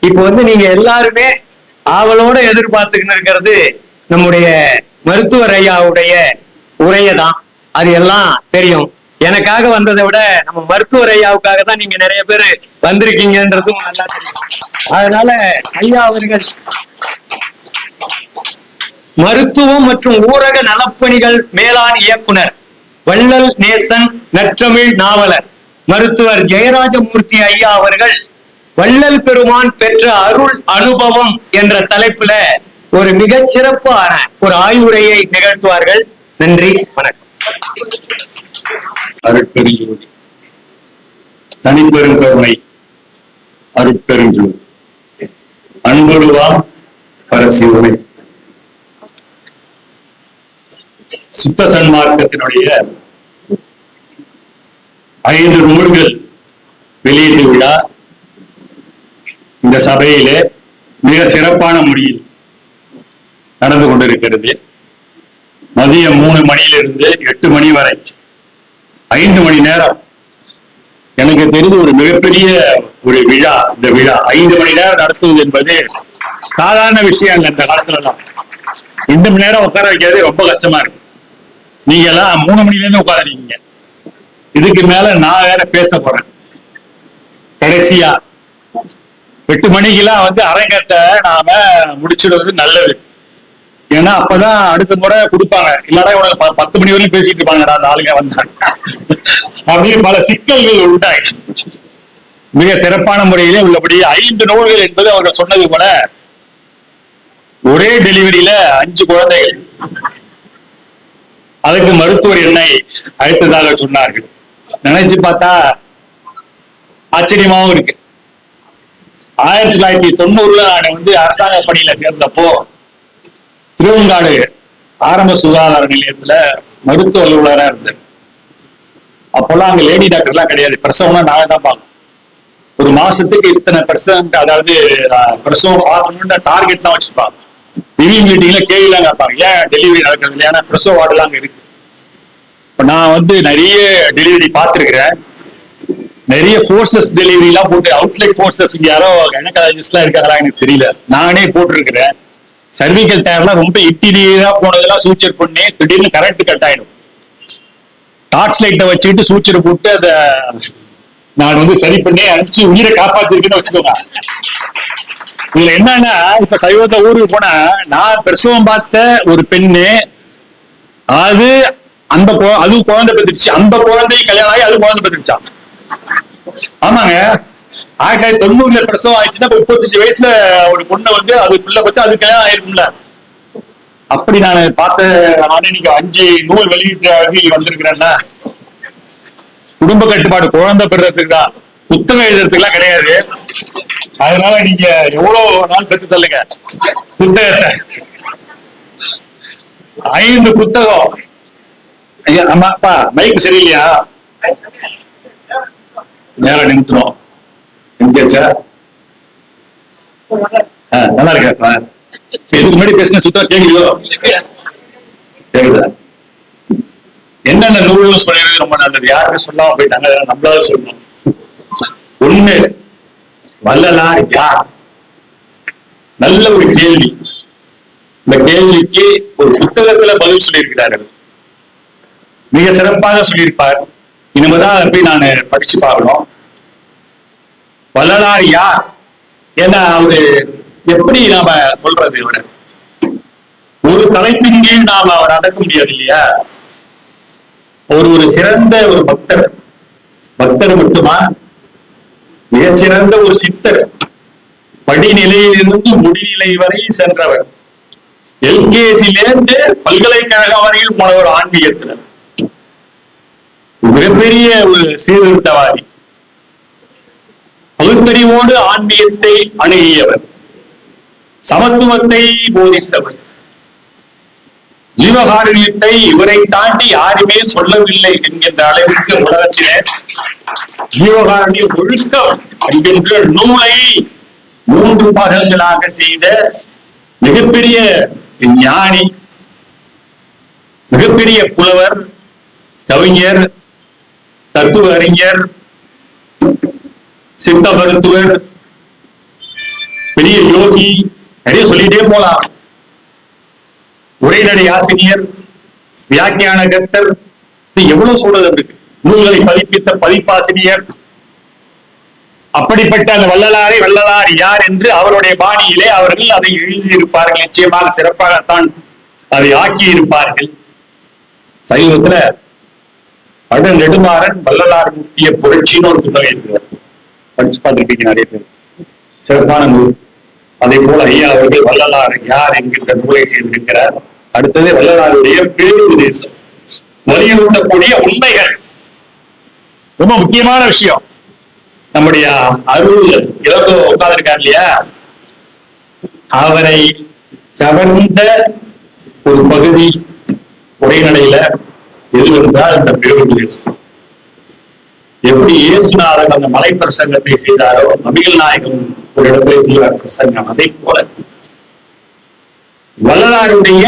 இப்ப நீங்க எல்லாருமே ஆவலோட எதிர்பார்த்துக்கிட்டு இருக்கிறது நம்முடைய மருத்துவர் ஐயாவுடைய உரையதான். அது எல்லாம் தெரியும். எனக்காக வந்ததை விட நம்ம மருத்துவர் ஐயாவுக்காக தான் நீங்க நிறைய பேர் வந்திருக்கீங்கன்றதும் நல்லா தெரியும். அதனால ஐயா அவர்கள் மருத்துவம் மற்றும் ஊரக நலப்பணிகள் மேலாண் இயக்குனர், வள்ளல் நேசன், நற்றமிழ் நாவலர் மருத்துவர் ஜெயராஜமூர்த்தி ஐயா அவர்கள் வள்ளல் பெருமான் பெற்ற அருள் அனுபவம் என்ற தலைப்புல ஒரு மிகச் சிறப்பான ஒரு ஆய்வுரையை நிகழ்த்துவார்கள். நன்றி, வணக்கம். அருட்பெருஞ்சோதி, தனிப்பெரும் கருணை, அருட்பெருஞ்சோதி, அன்பொழுவாம் பரசிவனை. சுத்த சன்மார்க்கத்தினுடைய 5 நூல்கள் வெளியீட்டு விழா இந்த சபையிலே மிக சிறப்பான முறையில் நடந்து கொண்டிருக்கிறது. மதியம் 3 மணியிலிருந்து 8 மணி வரை 5 மணி நேரம். எனக்கு தெரிந்து ஒரு மிகப்பெரிய ஒரு விழா. இந்த விழா 5 மணி நேரம் நடத்துவது என்பது சாதாரண விஷயம் இல்லை. இந்த காலத்துல எல்லாம் 2 மணி நேரம் உட்கார வைக்கிறது ரொம்ப கஷ்டமா இருக்கு. நீங்க எல்லாம் 3 மணில இருந்து உட்காந்துருக்கீங்க. இதுக்கு மேல நான் வேற பேச போறேன். கடைசியா 8 மணிக்கெல்லாம் அரங்கத்தை நாம முடிச்சிடுறது நல்லது. ஏன்னா அப்பதான் அடுத்த முறை கொடுப்பாங்க. இல்லடா உனக்கு 10 மணி வரையும் பேசிட்டு இருப்பாங்கடா அந்த ஆளுங்க வந்தாங்க அப்படின்னு பல சிக்கல்கள் உண்டாயிடுச்சு. மிக சிறப்பான முறையிலே உள்ளபடி 5 நூல்கள் என்பது அவர்கள் சொன்னது போல ஒரே டெலிவரியில 5 குழந்தைகள். அதுக்கு மருத்துவர் என்னை அழைத்ததாக சொன்னார்கள். நினைச்சு பார்த்தா ஆச்சரியமாவும் இருக்கு. 1990 நான் அரசாங்க பணியில சேர்ந்தப்போ திருவங்காடு ஆரம்ப சுகாதார நிலையத்துல மருத்துவ அலுவலரா இருந்தேன். அப்பெல்லாம் அங்க லேடி டாக்டர் எல்லாம் கிடையாது. பிரசவம்னா நாங்க தான் பார்க்கணும். ஒரு மாசத்துக்கு இத்தனை %, அதாவது பிரசவம் பார்க்கணும்னு டார்கெட் தான் வச்சிருப்பாங்க. ரிவ்யூ மீட்டிங்ல கேள்விலாம் கேட்பாங்க, ஏன் டெலிவரி நடக்கிறது இல்லையா? ஏன்னா பிரசவ வார்டுலாம் அங்க இருக்கு. இப்ப நான் நிறைய டெலிவரி பார்த்திருக்கிறேன். நிறைய ஃபோர்சஸ் டெலிவரி எல்லாம் போட்டு அவுட்லெட் ஃபோர்சஸ் யாரோ கைனகாலஜிஸ்ட் எல்லாம் இருக்காங்களா எனக்கு தெரியல. நானே போட்டிருக்கிறேன். சர்விக்கல் டயர்லாம் ரொம்ப இட்டிலியா போனதெல்லாம் சூச்சர் பண்ணி திடீர்னு கரண்ட் கட் ஆயிடும். டார்ச் லைட்டை வச்சுக்கிட்டு சூச்சர் போட்டு அதை நான் சரி பண்ணி அனுப்பிச்சு உயிரை காப்பாத்திருக்கேன்னு வச்சுக்கோங்க. இதுல என்னன்னா, இப்ப சைவத்தை ஊருக்கு போனா நான் பிரசவம் பார்த்த ஒரு பெண்ணு, அது குழந்தை பெற்றுச்சு. அந்த குழந்தை கல்யாணம் ஆகி அது குழந்தை பெற்றுச்சான். ஆமாங்க, 1990 பிரசவம் ஆயிடுச்சுன்னா 35 வயசுல ஒரு பொண்ணை அது பிள்ளை பத்தி அது கல்யாணம் ஆயிருக்கும்ல. அப்படி நான் பார்த்த நானே இன்னைக்கு 5 நூல் வெளியிட்டு வந்திருக்கிறேன்னா குடும்ப கட்டுப்பாடு குழந்தை பெறுறதுக்கு தான், புத்தகம் எழுதுறதுக்கு எல்லாம் கிடையாது. அதனால நீங்க எவ்வளவு நாள் பெற்று தள்ளுங்க புத்தகத்தை. 5 புத்தகம். ஆமாப்பா, மைக் சரியில்லையா? நேரம் நிறுத்தணும். நல்லா இருக்கா? இதுக்கு முன்னாடி பேசின சுத்தம் கேக்குதோ? கேக்குதா? என்னென்ன நூல்கள் சொல்லிடுறது ரொம்ப நல்லது. யாருமே சொல்லாம போயிட்டாங்க, நம்மளால சொல்லணும். 1, வள்ளலார் யார்? நல்ல ஒரு கேள்வி. இந்த கேள்விக்கு ஒரு புத்தகத்துல பதில் சொல்லியிருக்கிறார்கள். மிக சிறப்பாக சொல்லியிருப்பார். இனிமேதான் அதை போய் நான் படிச்சு பார்க்கணும். வள்ளலார் யார்? ஏன்னா அவரு எப்படி நாம சொல்றது? இவரை ஒரு தலைப்பின் கீழ் நாம அவர் அடக்க முடியாது இல்லையா? ஒரு சிறந்த ஒரு பக்தர். பக்தர் மட்டுமா, மிகச்சிறந்த ஒரு சித்தர். படிநிலையிலிருந்து முடிநிலை வரை சென்றவர். எல்கேஜிலேருந்து பல்கலைக்கழகம் வரையில் போன ஒரு ஆன்மீகத்தினர். மிகப்பெரிய ஒரு சீர்திருத்தவாதி. பகுத்தறிவோடு ஆன்மீகத்தை அணுகியவர். சமத்துவத்தை போதித்தவர். ஜீவகாருண்யத்தை இவரை தாண்டி யாருமே சொல்லவில்லை என்கின்ற அளவிற்கு உலகத்திலே ஜீவகாருண்ய ஒழுக்கம் என்கின்ற நூலை 3 பாகங்களாக செய்த மிகப்பெரிய ஞானி, மிகப்பெரிய புலவர், கவிஞர், தத்துவ அறிஞர், சித்த மருத்துவர், பெரிய யோகி, நிறைய சொல்லிட்டே போலாம். உரைநடை ஆசிரியர், வியாக்கியான கர்த்தர், எவ்வளவு சொல்றது இருக்கு. நூல்களை பதிப்பித்த பதிப்பாசிரியர். அப்படிப்பட்ட அந்த வள்ளலார் யார் என்று அவருடைய பாணியிலே அவர்கள் அதை எழுதியிருப்பார்கள். நிச்சயமாக சிறப்பாகத்தான் அதை ஆக்கி இருப்பார்கள். சைவத்துல நெடுமாறன் வள்ளலார் முக்கிய புரட்சின்னு ஒரு புத்தகம் இருக்கிறார். படிச்சு பார்த்திருக்கீங்க நிறைய பேர். சிறப்பான நூல். அதே போல ஐயா அவர்கள் வள்ளலார் யார் என்கின்ற நூலை செய்திருக்கிறார். அடுத்தது வள்ளலாருடைய பேருபதேசம், வலியுறுத்தக்கூடிய உண்மைகள். ரொம்ப முக்கியமான விஷயம். நம்முடைய அருள் இளங்கோ உட்கார்ந்திருக்கார் இல்லையா, அவரை கவர்ந்த ஒரு பகுதி உரைநடையில எது என்றால் இந்த பேருபதேசம். எப்படி இயேசுநாதன் அந்த மலை பிரசங்கத்தை செய்தாரோ, நபிகள் நாயகம் ஒரு இடத்துல செய்வார் பிரசங்கம், அதை போல வள்ளலாருடைய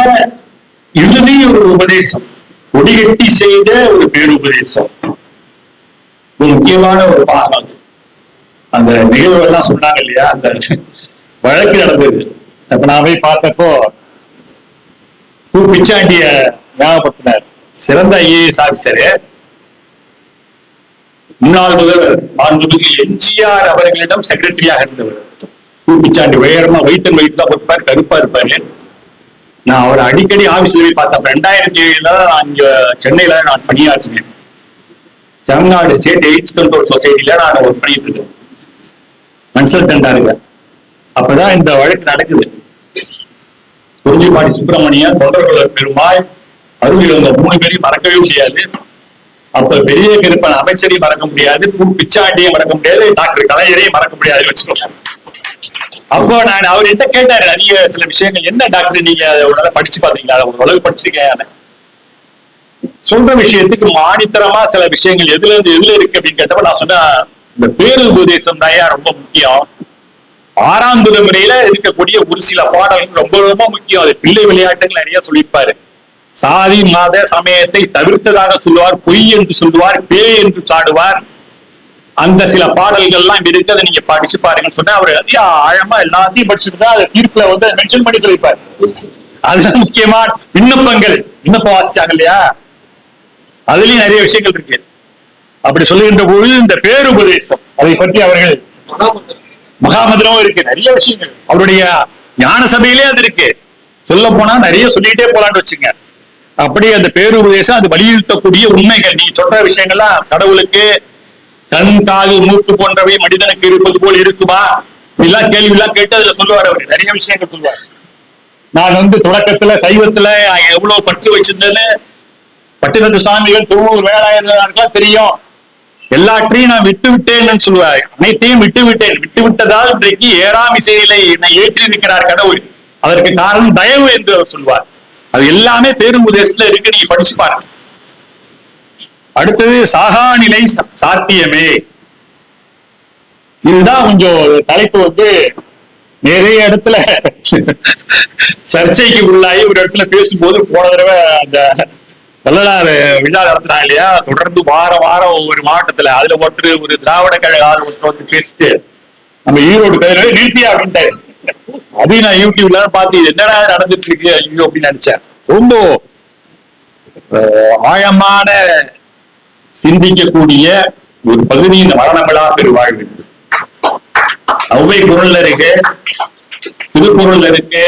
இறுதி ஒரு உபதேசம், கொடிகட்டி செய்த ஒரு பேருபதேசம், ஒரு முக்கியமான ஒரு பாகம். அந்த நிகழ்வு எல்லாம் சொன்னாங்க இல்லையா, அந்த வழக்கு நடந்தது. அப்ப நான் போய் பார்த்தப்போ பிச்சாண்டிய ஞாபகப்படுத்தினார். சிறந்த ஐஏஎஸ் ஆபிசரு, முன்னாள் முதல்வர் மாண்புமிகு எம்ஜிஆர் அவர்களிடம் செக்ரட்டரியாக இருந்தவர். பிச்சாண்டி உயரமா வெயிட் தான் இருப்பார், கருப்பா இருப்பாரு. நான் அவரை அடிக்கடி ஆபீஸ்ல போய் பார்த்தேன். 2007 நான் இங்க சென்னையில நான் பணியாற்றினேன். தமிழ்நாடு ஸ்டேட் எய்ட்ஸ் கண்ட்ரோல் சொசைட்டில நான் ஒர்க் பண்ணிட்டு இருக்கேன், கன்சல்டன்டா இருக்கேன். அப்பதான் இந்த வழக்கு நடக்குது. குறிஞ்சிப்பாடி சுப்பிரமணியன், தொண்டர்குல பெருமாள், அருள் இழந்த 3 பேரையும் மறக்கவே முடியாது. அப்ப பெரிய கருப்பன் அமைச்சரையும் மறக்க முடியாது, பிச்சாண்டியும் மறக்க முடியாது, டாக்டர் கலைஞரையும் மறக்க முடியாது வச்சுக்கோங்க. அப்போ நான் அவர் என்ன கேட்டாரு, நீங்க சில விஷயங்கள் என்ன டாக்டர் நீங்க உடனே படிச்சு பாத்தீங்களா, ஒரு அளவு படிச்சுக்க சொல்ற விஷயத்துக்கு மானித்தரமா சில விஷயங்கள் எதுல இருக்கு அப்படின்னு கேட்டப்ப நான் சொன்ன இந்த பேருபதேசம் தான் ரொம்ப முக்கியம். 6ஆம் திருமுறையில இருக்கக்கூடிய ஒரு சில பாடல்கள் ரொம்ப ரொம்ப முக்கியம். அது பிள்ளை விளையாட்டுகள் நிறைய சொல்லியிருப்பாரு. சாதி மத சமயத்தை தவிர்த்ததாக சொல்லுவார், பொய் என்று சொல்லுவார், பேய் என்று சாடுவார். அந்த சில பாடல்கள் எல்லாம் இருக்கு, அதை நீங்க படிச்சு பாருங்கன்னு சொன்னா அவர் ஆழமா எல்லாத்தையும் படிச்சுட்டு தான் அதை தீர்ப்புல மென்ஷன் பண்ணி சொல்லியிருப்பார். அதுதான் முக்கியமா விண்ணப்பம் வாசிச்சாங்க இல்லையா, அதுலயும் நிறைய விஷயங்கள் இருக்கு. அப்படி சொல்லுகின்ற பொழுது இந்த பேருபதேசம் அதை பற்றி அவர்கள் மகாமந்திரம் இருக்கு, நிறைய விஷயங்கள் அவருடைய ஞான சபையிலே அது இருக்கு. சொல்ல போனா நிறைய சொல்லிட்டே போலான்னு வச்சுங்க. அப்படி அந்த பேருபதேசம் அது வலியுறுத்தக்கூடிய உண்மைகள். நீங்க சொல்ற விஷயங்கள்லாம் கடவுளுக்கு கண் காது மூக்கு போன்றவை மனிதனுக்கு இருப்பது போல் இருக்குமா, இதெல்லாம் கேள்வி எல்லாம் கேட்டு அதுல சொல்லுவார். அவரு நிறைய விஷயங்கள் சொல்லுவார். நான் தொடக்கத்துல சைவத்துல எவ்வளவு பற்று வச்சிருந்தேன்னு பட்டினத்து சாமிகள், திருவூர் வேளாயர்களுக்கெல்லாம் தெரியும். எல்லாற்றையும் நான் விட்டு விட்டேன்னு சொல்லுவார். அனைத்தையும் விட்டு விட்டதால் இன்றைக்கு ஏறாம் இசையில என்னை ஏற்றி இருக்கிறார் கடவுள். அதற்கு காரணம் தயவு என்று அவர் சொல்வார். அது எல்லாமே பேருபதேசத்துல இருக்கு, நீங்க படிச்சு பாருங்க. அடுத்தது சாகாநிலை சாத்தியமே. இதுதான் கொஞ்சம் தலைப்பு நிறைய இடத்துல சர்ச்சைக்கு உள்ளாகி ஒரு இடத்துல பேசும்போது, போன தடவை அந்த வள்ளலார் விழா நடத்துறாங்க இல்லையா, தொடர்ந்து வாரம் ஒவ்வொரு மாவட்டத்துல, அதுல ஒரு திராவிட கழக ஆள் ஒருத்தர் பேசிட்டு நம்ம ஈரோடு கதிர நிறுத்தியா அப்படின்ட்டாரு. அதையும் நான் யூடியூப்ல பார்த்து என்னடா நடந்துட்டு இருக்கு ஐயோ அப்படின்னு நினைச்சேன். ரொம்ப ஆழமான சிந்திக்கக்கூடிய ஒரு பகுதி இந்த மரணமில்லா பெருவாழ்வு. ஔவை குரல்ல இருக்கு, திருக்குறள்ல இருக்கு,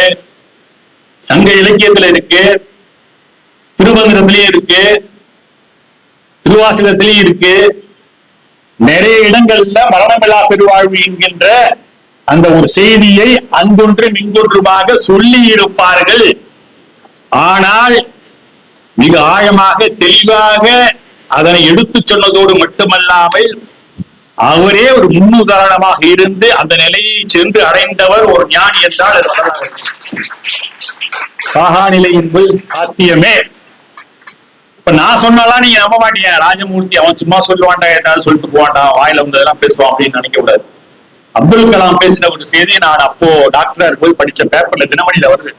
சங்க இலக்கியத்துல இருக்கு, திருமந்திரத்திலேயே இருக்கு, திருவாசகத்திலேயே இருக்கு. நிறைய இடங்கள்ல மரணமில்லா பெருவாழ்வு என்கின்ற அந்த ஒரு செய்தியை அங்கொன்றும் இங்கொன்றுமாக சொல்லி இருப்பார்கள். ஆனால் மிக ஆழமாக தெளிவாக அதனை எடுத்து சொன்னதோடு மட்டுமல்லாமல் அவரே ஒரு முன்னுதாரணமாக இருந்து அந்த நிலையை சென்று அடைந்தவர் ஒரு ஞானி என்றால் சாகாநிலை என்பது சாத்தியமே. இப்ப நான் சொன்னாலாம் நீங்க நம்ப மாட்டீங்க. ராஜமூர்த்தி அவன் சும்மா சொல்லுவான்டா, ஏதாவது சொல்லிட்டு போவான்டா, வாயில வந்ததெல்லாம் பேசுவான் அப்படின்னு நினைக்க கூடாது. அப்துல் கலாம் பேசின ஒரு செய்தியை நான் அப்போ டாக்டர் போய் படிச்ச பேப்பர்ல தினமணியில வருது.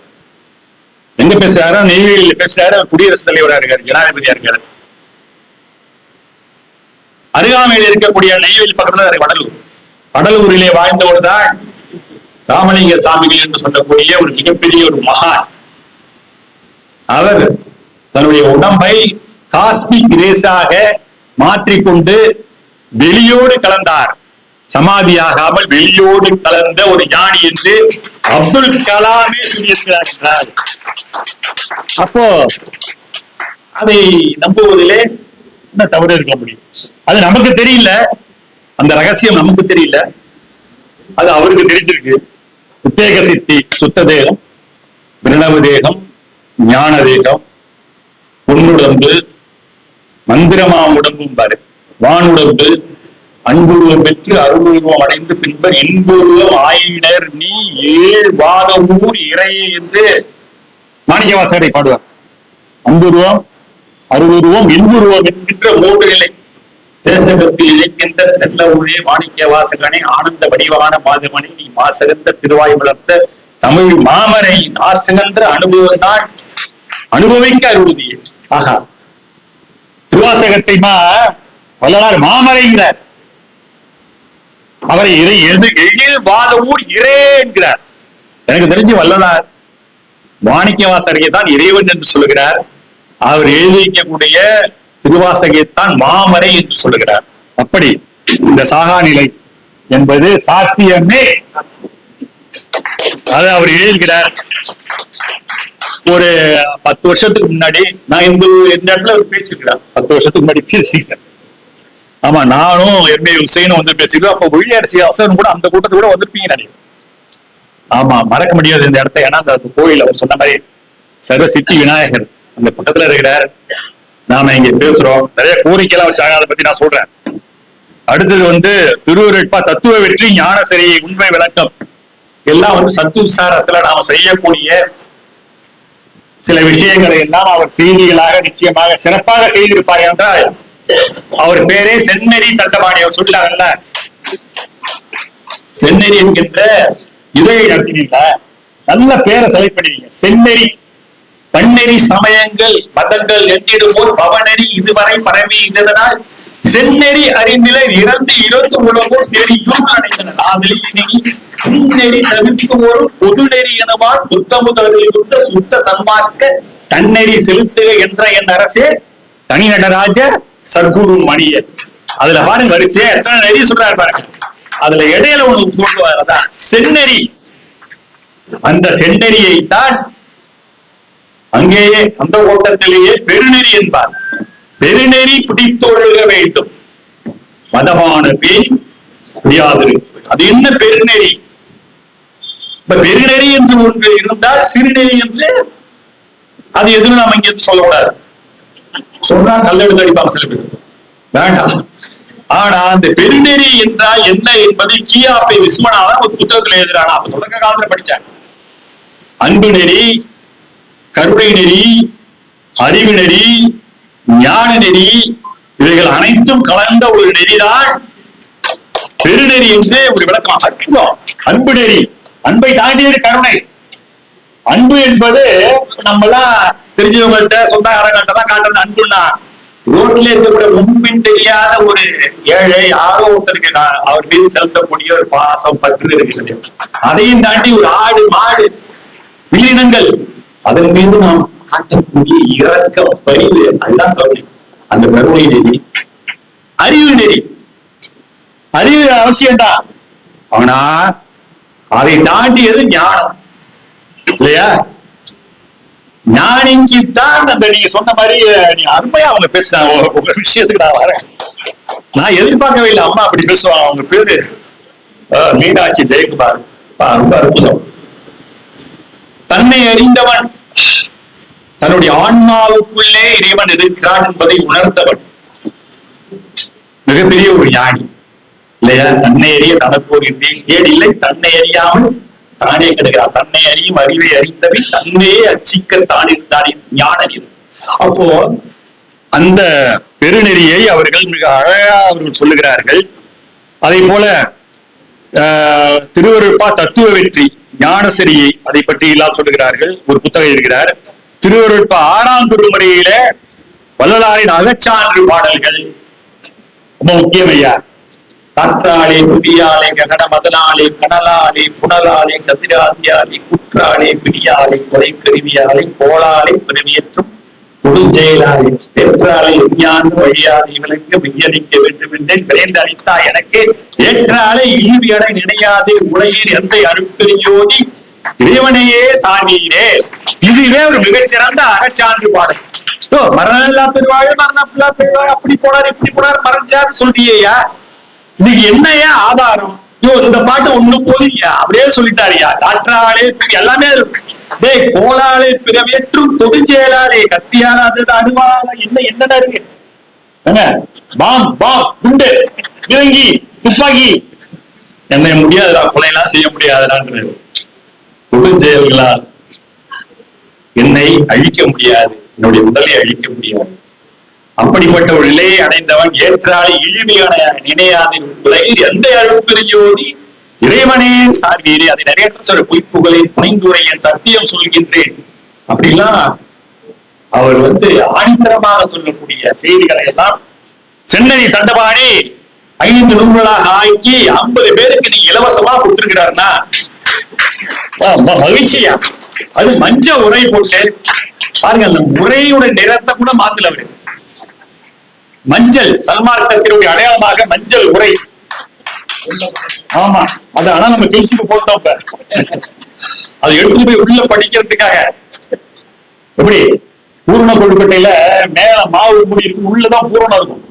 எங்க பேசுறாரு, நெய்வேலியில பேசுறாரு, குடியரசுத் தலைவரா இருக்காரு, ஜனாதிபதியா இருக்காரு. அருகாமையில் இருக்கக்கூடிய நெய்வேலி பக்கத்துல கடலூரிலே வாழ்ந்தவர் தான் ராமலிங்க சாமிகள் என்று சொல்லக்கூடிய ஒரு மிகப்பெரிய ஒரு மகான். அவர் தன்னுடைய உடம்பை காஸ்மிக் ரேஸாக மாற்றிக்கொண்டு வெளியோடு கலந்தார். சமாதியாகாமல் வெளியோடு கலந்த ஒரு ஞானி என்று அப்துல் கலாமே சொல்லியிருக்கிறார். அப்போ அதை நம்புவதிலே என்ன தவறு இருக்க முடியும்? அது நமக்கு தெரியல, அந்த ரகசியம் நமக்கு தெரியல, அது அவருக்கு தெரிஞ்சிருக்கு. உத்தேக சித்தி, சுத்த தேகம், பிரணவ தேகம், ஞான தேகம், பொன்னுடம்பு, மந்திரமா உடம்பும் பாரு, வானுடம்பு, அன்புருவம் பெற்று அருளுருவம் அடைந்து பின்பு இன்புருவம் ஆயினர் நீ ஏழ் வாத ஊர் இறையே என்று மாணிக்கவாசகரை பாடுவார். அன்புருவம், அருளுருவம், இன்புருவம் என்கின்ற மூன்று நிலை தேசகத்தில் இழைக்கின்ற தெல்ல ஊழே மாணிக்க வாசகனை ஆனந்த வடிவான மாதமணி நீ மாசகந்த திருவாய் வளர்த்த தமிழ் மாமரை ஆசகன்ற அனுபவத்தான் அனுபவிக்க அருள்தியே. ஆகா, திருவாசகத்தை வள்ளலார் மாமரைங்கிறார். அவரை எழில் வாத ஊர் இரே என்கிறார். எனக்கு தெரிஞ்சு வள்ளலார் மாணிக்கவாசகரை தான் இறைவன் என்று சொல்லுகிறார். அவர் எழுதிக்கக்கூடிய திருவாசகத்தான் மாமரை என்று சொல்லுகிறார். அப்படி இந்த சாகா நிலை என்பது சாத்தியமே. அதை அவர் எழுதுகிறார். ஒரு 10 வருஷத்துக்கு முன்னாடி நான் இந்த இடத்துல பேசிக்கிறேன். 10 வருஷத்துக்கு முன்னாடி பேசிக்கிறேன். ஆமா, நானும் எம்ஏ ஹுசைனும் வந்து பேசிக்கிறோம். அப்ப ஒழியரசி அசன் கூட அந்த கூட்டத்தை கூட வந்திருப்பீங்க நினைக்கிறேன். ஆமா, மறக்க முடியாது இந்த இடத்த. ஏன்னா அந்த கோயில் அவர் சொன்ன மாதிரி சர்வ சித்தி விநாயகர் அந்த பக்கத்துல இருக்கிறார். நாம இங்க பேசுறோம், நிறைய கோரிக்கைலாம் வச்சாங்க, அதை பத்தி நான் சொல்றேன். அடுத்தது வந்து திருவருட்பா தத்துவ வெற்றி, ஞான சரியை, உண்மை விளக்கம் எல்லாம் வந்து சத்து விசாரத்துல நாம செய்யக்கூடிய சில விஷயங்களை எல்லாம் அவர் செய்திகளாக நிச்சயமாக சிறப்பாக செய்திருப்பார். என்றால் அவர் பேரே செந்நெறி தண்டபாணி. அவர் சொல்லிட்டாங்கல்ல, செந்நெறி என்கின்ற இதை நடத்தினீங்களா, நல்ல பேரை செலக்ட் பண்ணுவீங்க. செந்நெறி, பன்னெறி சமயங்கள் மதங்கள் என்றிடுவோர் பவநெறி இதுவரை பரவி இதனால் செந்நெறி அறிந்திலர் இறந்து உலகோர் செடி அடைந்தனர். நெறி தவிர்க்குவோரும் பொது நெறி எனவால் புத்தமுதலில் கொண்ட சுத்த சன்மார்க்க தன்னெறி செலுத்துக என்ற என் அரசே தனி நடராஜ சர்க்குரு மணியர். அதுல பாருங்க வரிசையா எத்தனை நெறி சொல்றாரு பாருங்க. அதுல இடையில ஒண்ணு சொல்லுவாருதான் செந்நெறி. அந்த செந்நெறியை தான் அங்கேயே அந்த ஓட்டத்திலேயே பெருநெறி என்பார். பெருநெறி பிடித்தொழுக வேண்டும், மதமான பேய் முடியாது. அது என்ன பெருநெறி? இப்ப பெருநெறி என்று ஒன்று இருந்தால் சிறுநெறி என்று அது எதுவும் நாம இங்க சொல்லக்கூடாது. சொன்னா கல்லெடுத்து அடிப்பாங்க சில பேர், வேண்டாம். ஆனா அந்த பெருநெறி என்றால் என்ன என்பதை கியாப்பை விஸ்வநாதன் ஒரு புத்தகத்தில் எழுதுறானா. அப்ப தொடக்க காலத்துல படிச்சாங்க. அன்பு நெறி, கருணை நெறி, அறிவு நெறி, ஞான நெறி, இவைகள் அனைத்தும் கலந்த ஒரு நெறிதான் பெருநெறி என்று ஒரு விளக்கம். அற்புதம். அன்பு நெறி, அன்பை தாண்டியது கருணை. அன்பு என்பது நம்மளாம் தெரிஞ்சவங்கள்ட்ட சொந்தக்காரங்கள்ட்ட தான் காட்டுறது அன்புன்னா. ரோட்ல இருக்கக்கூடிய முன்பின் தெரியாத ஒரு ஏழை யாரோ ஒருத்தருக்கு அவர் மீது செலுத்தக்கூடிய ஒரு பாசம் பற்று இருக்கிறது. அதையும் தாண்டி ஒரு ஆடு மாடு உயிரினங்கள் அதன் மீது நாம் காட்டக்கூடிய இரக்கம் பரிவு, அதுதான் கருணை. அந்த கருணை நெறி. அறிவு நெறி, அறிவு அவசியம்தான். ஆனா அதை தாண்டியது ஞானம் இல்லையா? ஞானிக்குத்தான் அந்த நீங்க சொன்ன மாதிரி நீங்க அருமையா அவங்க பேசுறாங்க. உங்க விஷயத்துக்கு நான் வரேன். நான் எதிர்பார்க்கவே இல்லை அம்மா அப்படி பேசுவாங்க. அவங்க பேரு மீனாட்சி ஜெயக்குமார். ரொம்ப அற்புதம். தன்னை அறிந்தவன், தன்னுடைய ஆன்மாவுக்குள்ளே இறைவன் இருக்கிறான் என்பதை உணர்ந்தவன் மிகப்பெரிய ஒரு ஞானி இல்லையா? தன்னை அறிய தனக்கோர் கேடில்லை, தன்னை அறியாமல் தானே கிடைக்கிறான். தன்னை அறியும் அறிவை அறிந்தவன் தன்னையே அச்சிக்க தானே ஞான அறிவு. அப்போ அந்த பெருநெறியை அவர்கள் மிக அழகா அவர்கள் சொல்லுகிறார்கள். அதே போல திருவருட்பா தத்துவ வெற்றி, ஞானசரியை அதை பற்றி எல்லாம் சொல்லுகிறார்கள். ஒரு புத்தகம் இருக்கிறார். திருவருட்பா 6ஆம் திருமுறையில வள்ளலாரின் அகச்சான்று பாடல்கள் ரொம்ப முக்கியம் ஐயா. காற்றாலே, புவியாலே, ககன மதனாலே, கடலாலே, புனலாலே, கதிராதியாலே, குற்றாலே, பிடியாலே, கொலை கருவியாலே, கோளாலே, பிறவியற்றும் கொடுஞ்செயலாலே, ஏற்றாலே, எஞ்ஞான வழியாலே விளங்க மெய்யளிக்க வேண்டும் என்றே விரைந்து அளித்தா எனக்கு ஏற்றாலே இழிவியடை நினையாதே உலகில் எந்த அருட்பெரியோதி இறைவனையே சார்ந்தீரே. இதுவே ஒரு மிகச்சிறந்த அகச்சான்று பாடல். மரணமில்லா பெருவாழ், மரணமில்லா பெருவாழ், அப்படி போனார் இப்படி போனார் மறைஞ்சார் சொல்றியா? இதுக்கு என்னையா ஆதாரம்? இந்த பாட்டு ஒண்ணு போதியா அப்படியே சொல்லிட்டாரியா. காற்றாலே எல்லாமே டேய், கோளாலே பிறவேற்றும் கொடுஞ்செயலாலே கத்தியாலே அருவால என்னடா இருக்கு? பாம் பாம் குண்டு இறங்கி துப்பாக்கி என்ன முடியாதுடா, கொலையெல்லாம் செய்ய முடியாதுடான்னு கொடுஞ்செயல்களால் என்னை அழிக்க முடியாது, என்னுடைய உடலை அழிக்க முடியாது. அப்படிப்பட்ட ஒரு நிலையை அடைந்தவன் ஏற்றாலே இழிமையான நினையாத உலகில் எந்த அழுப்பெரியோதி இறைவனே சார்வீரே. அதை நிறைய சொல்ற பொய்ப்புகளை புனைந்துரையன் சத்தியம் சொல்கின்றேன் அப்படிலாம் அவர் ஆணித்தரமாக சொல்லக்கூடிய செய்திகளை எல்லாம் சென்னடி தண்டபாணி 5 நூல்களாக ஆக்கி 50 பேருக்கு நீங்க இலவசமா கொடுத்திருக்கிறாருன்னா மகிழ்ச்சியா. அது மஞ்ச உரை போட்டு பாருங்க, அந்த உரையோட நிறத்தை கூட மாத்தல அவரு. மஞ்சள் சன்மார்க்கத்தினுடைய அடையாளமாக மஞ்சள் உரை. ஆமா, அது ஆனா நம்ம கிழிச்சுக்கு போட்டோம். அதை எடுத்துட்டு போய் உள்ள படிக்கிறதுக்காக எப்படி பூரண கொழுக்கட்டையில மேல மாவு மூடி இருக்கு, உள்ளதான் பூரணம் இருக்கும்.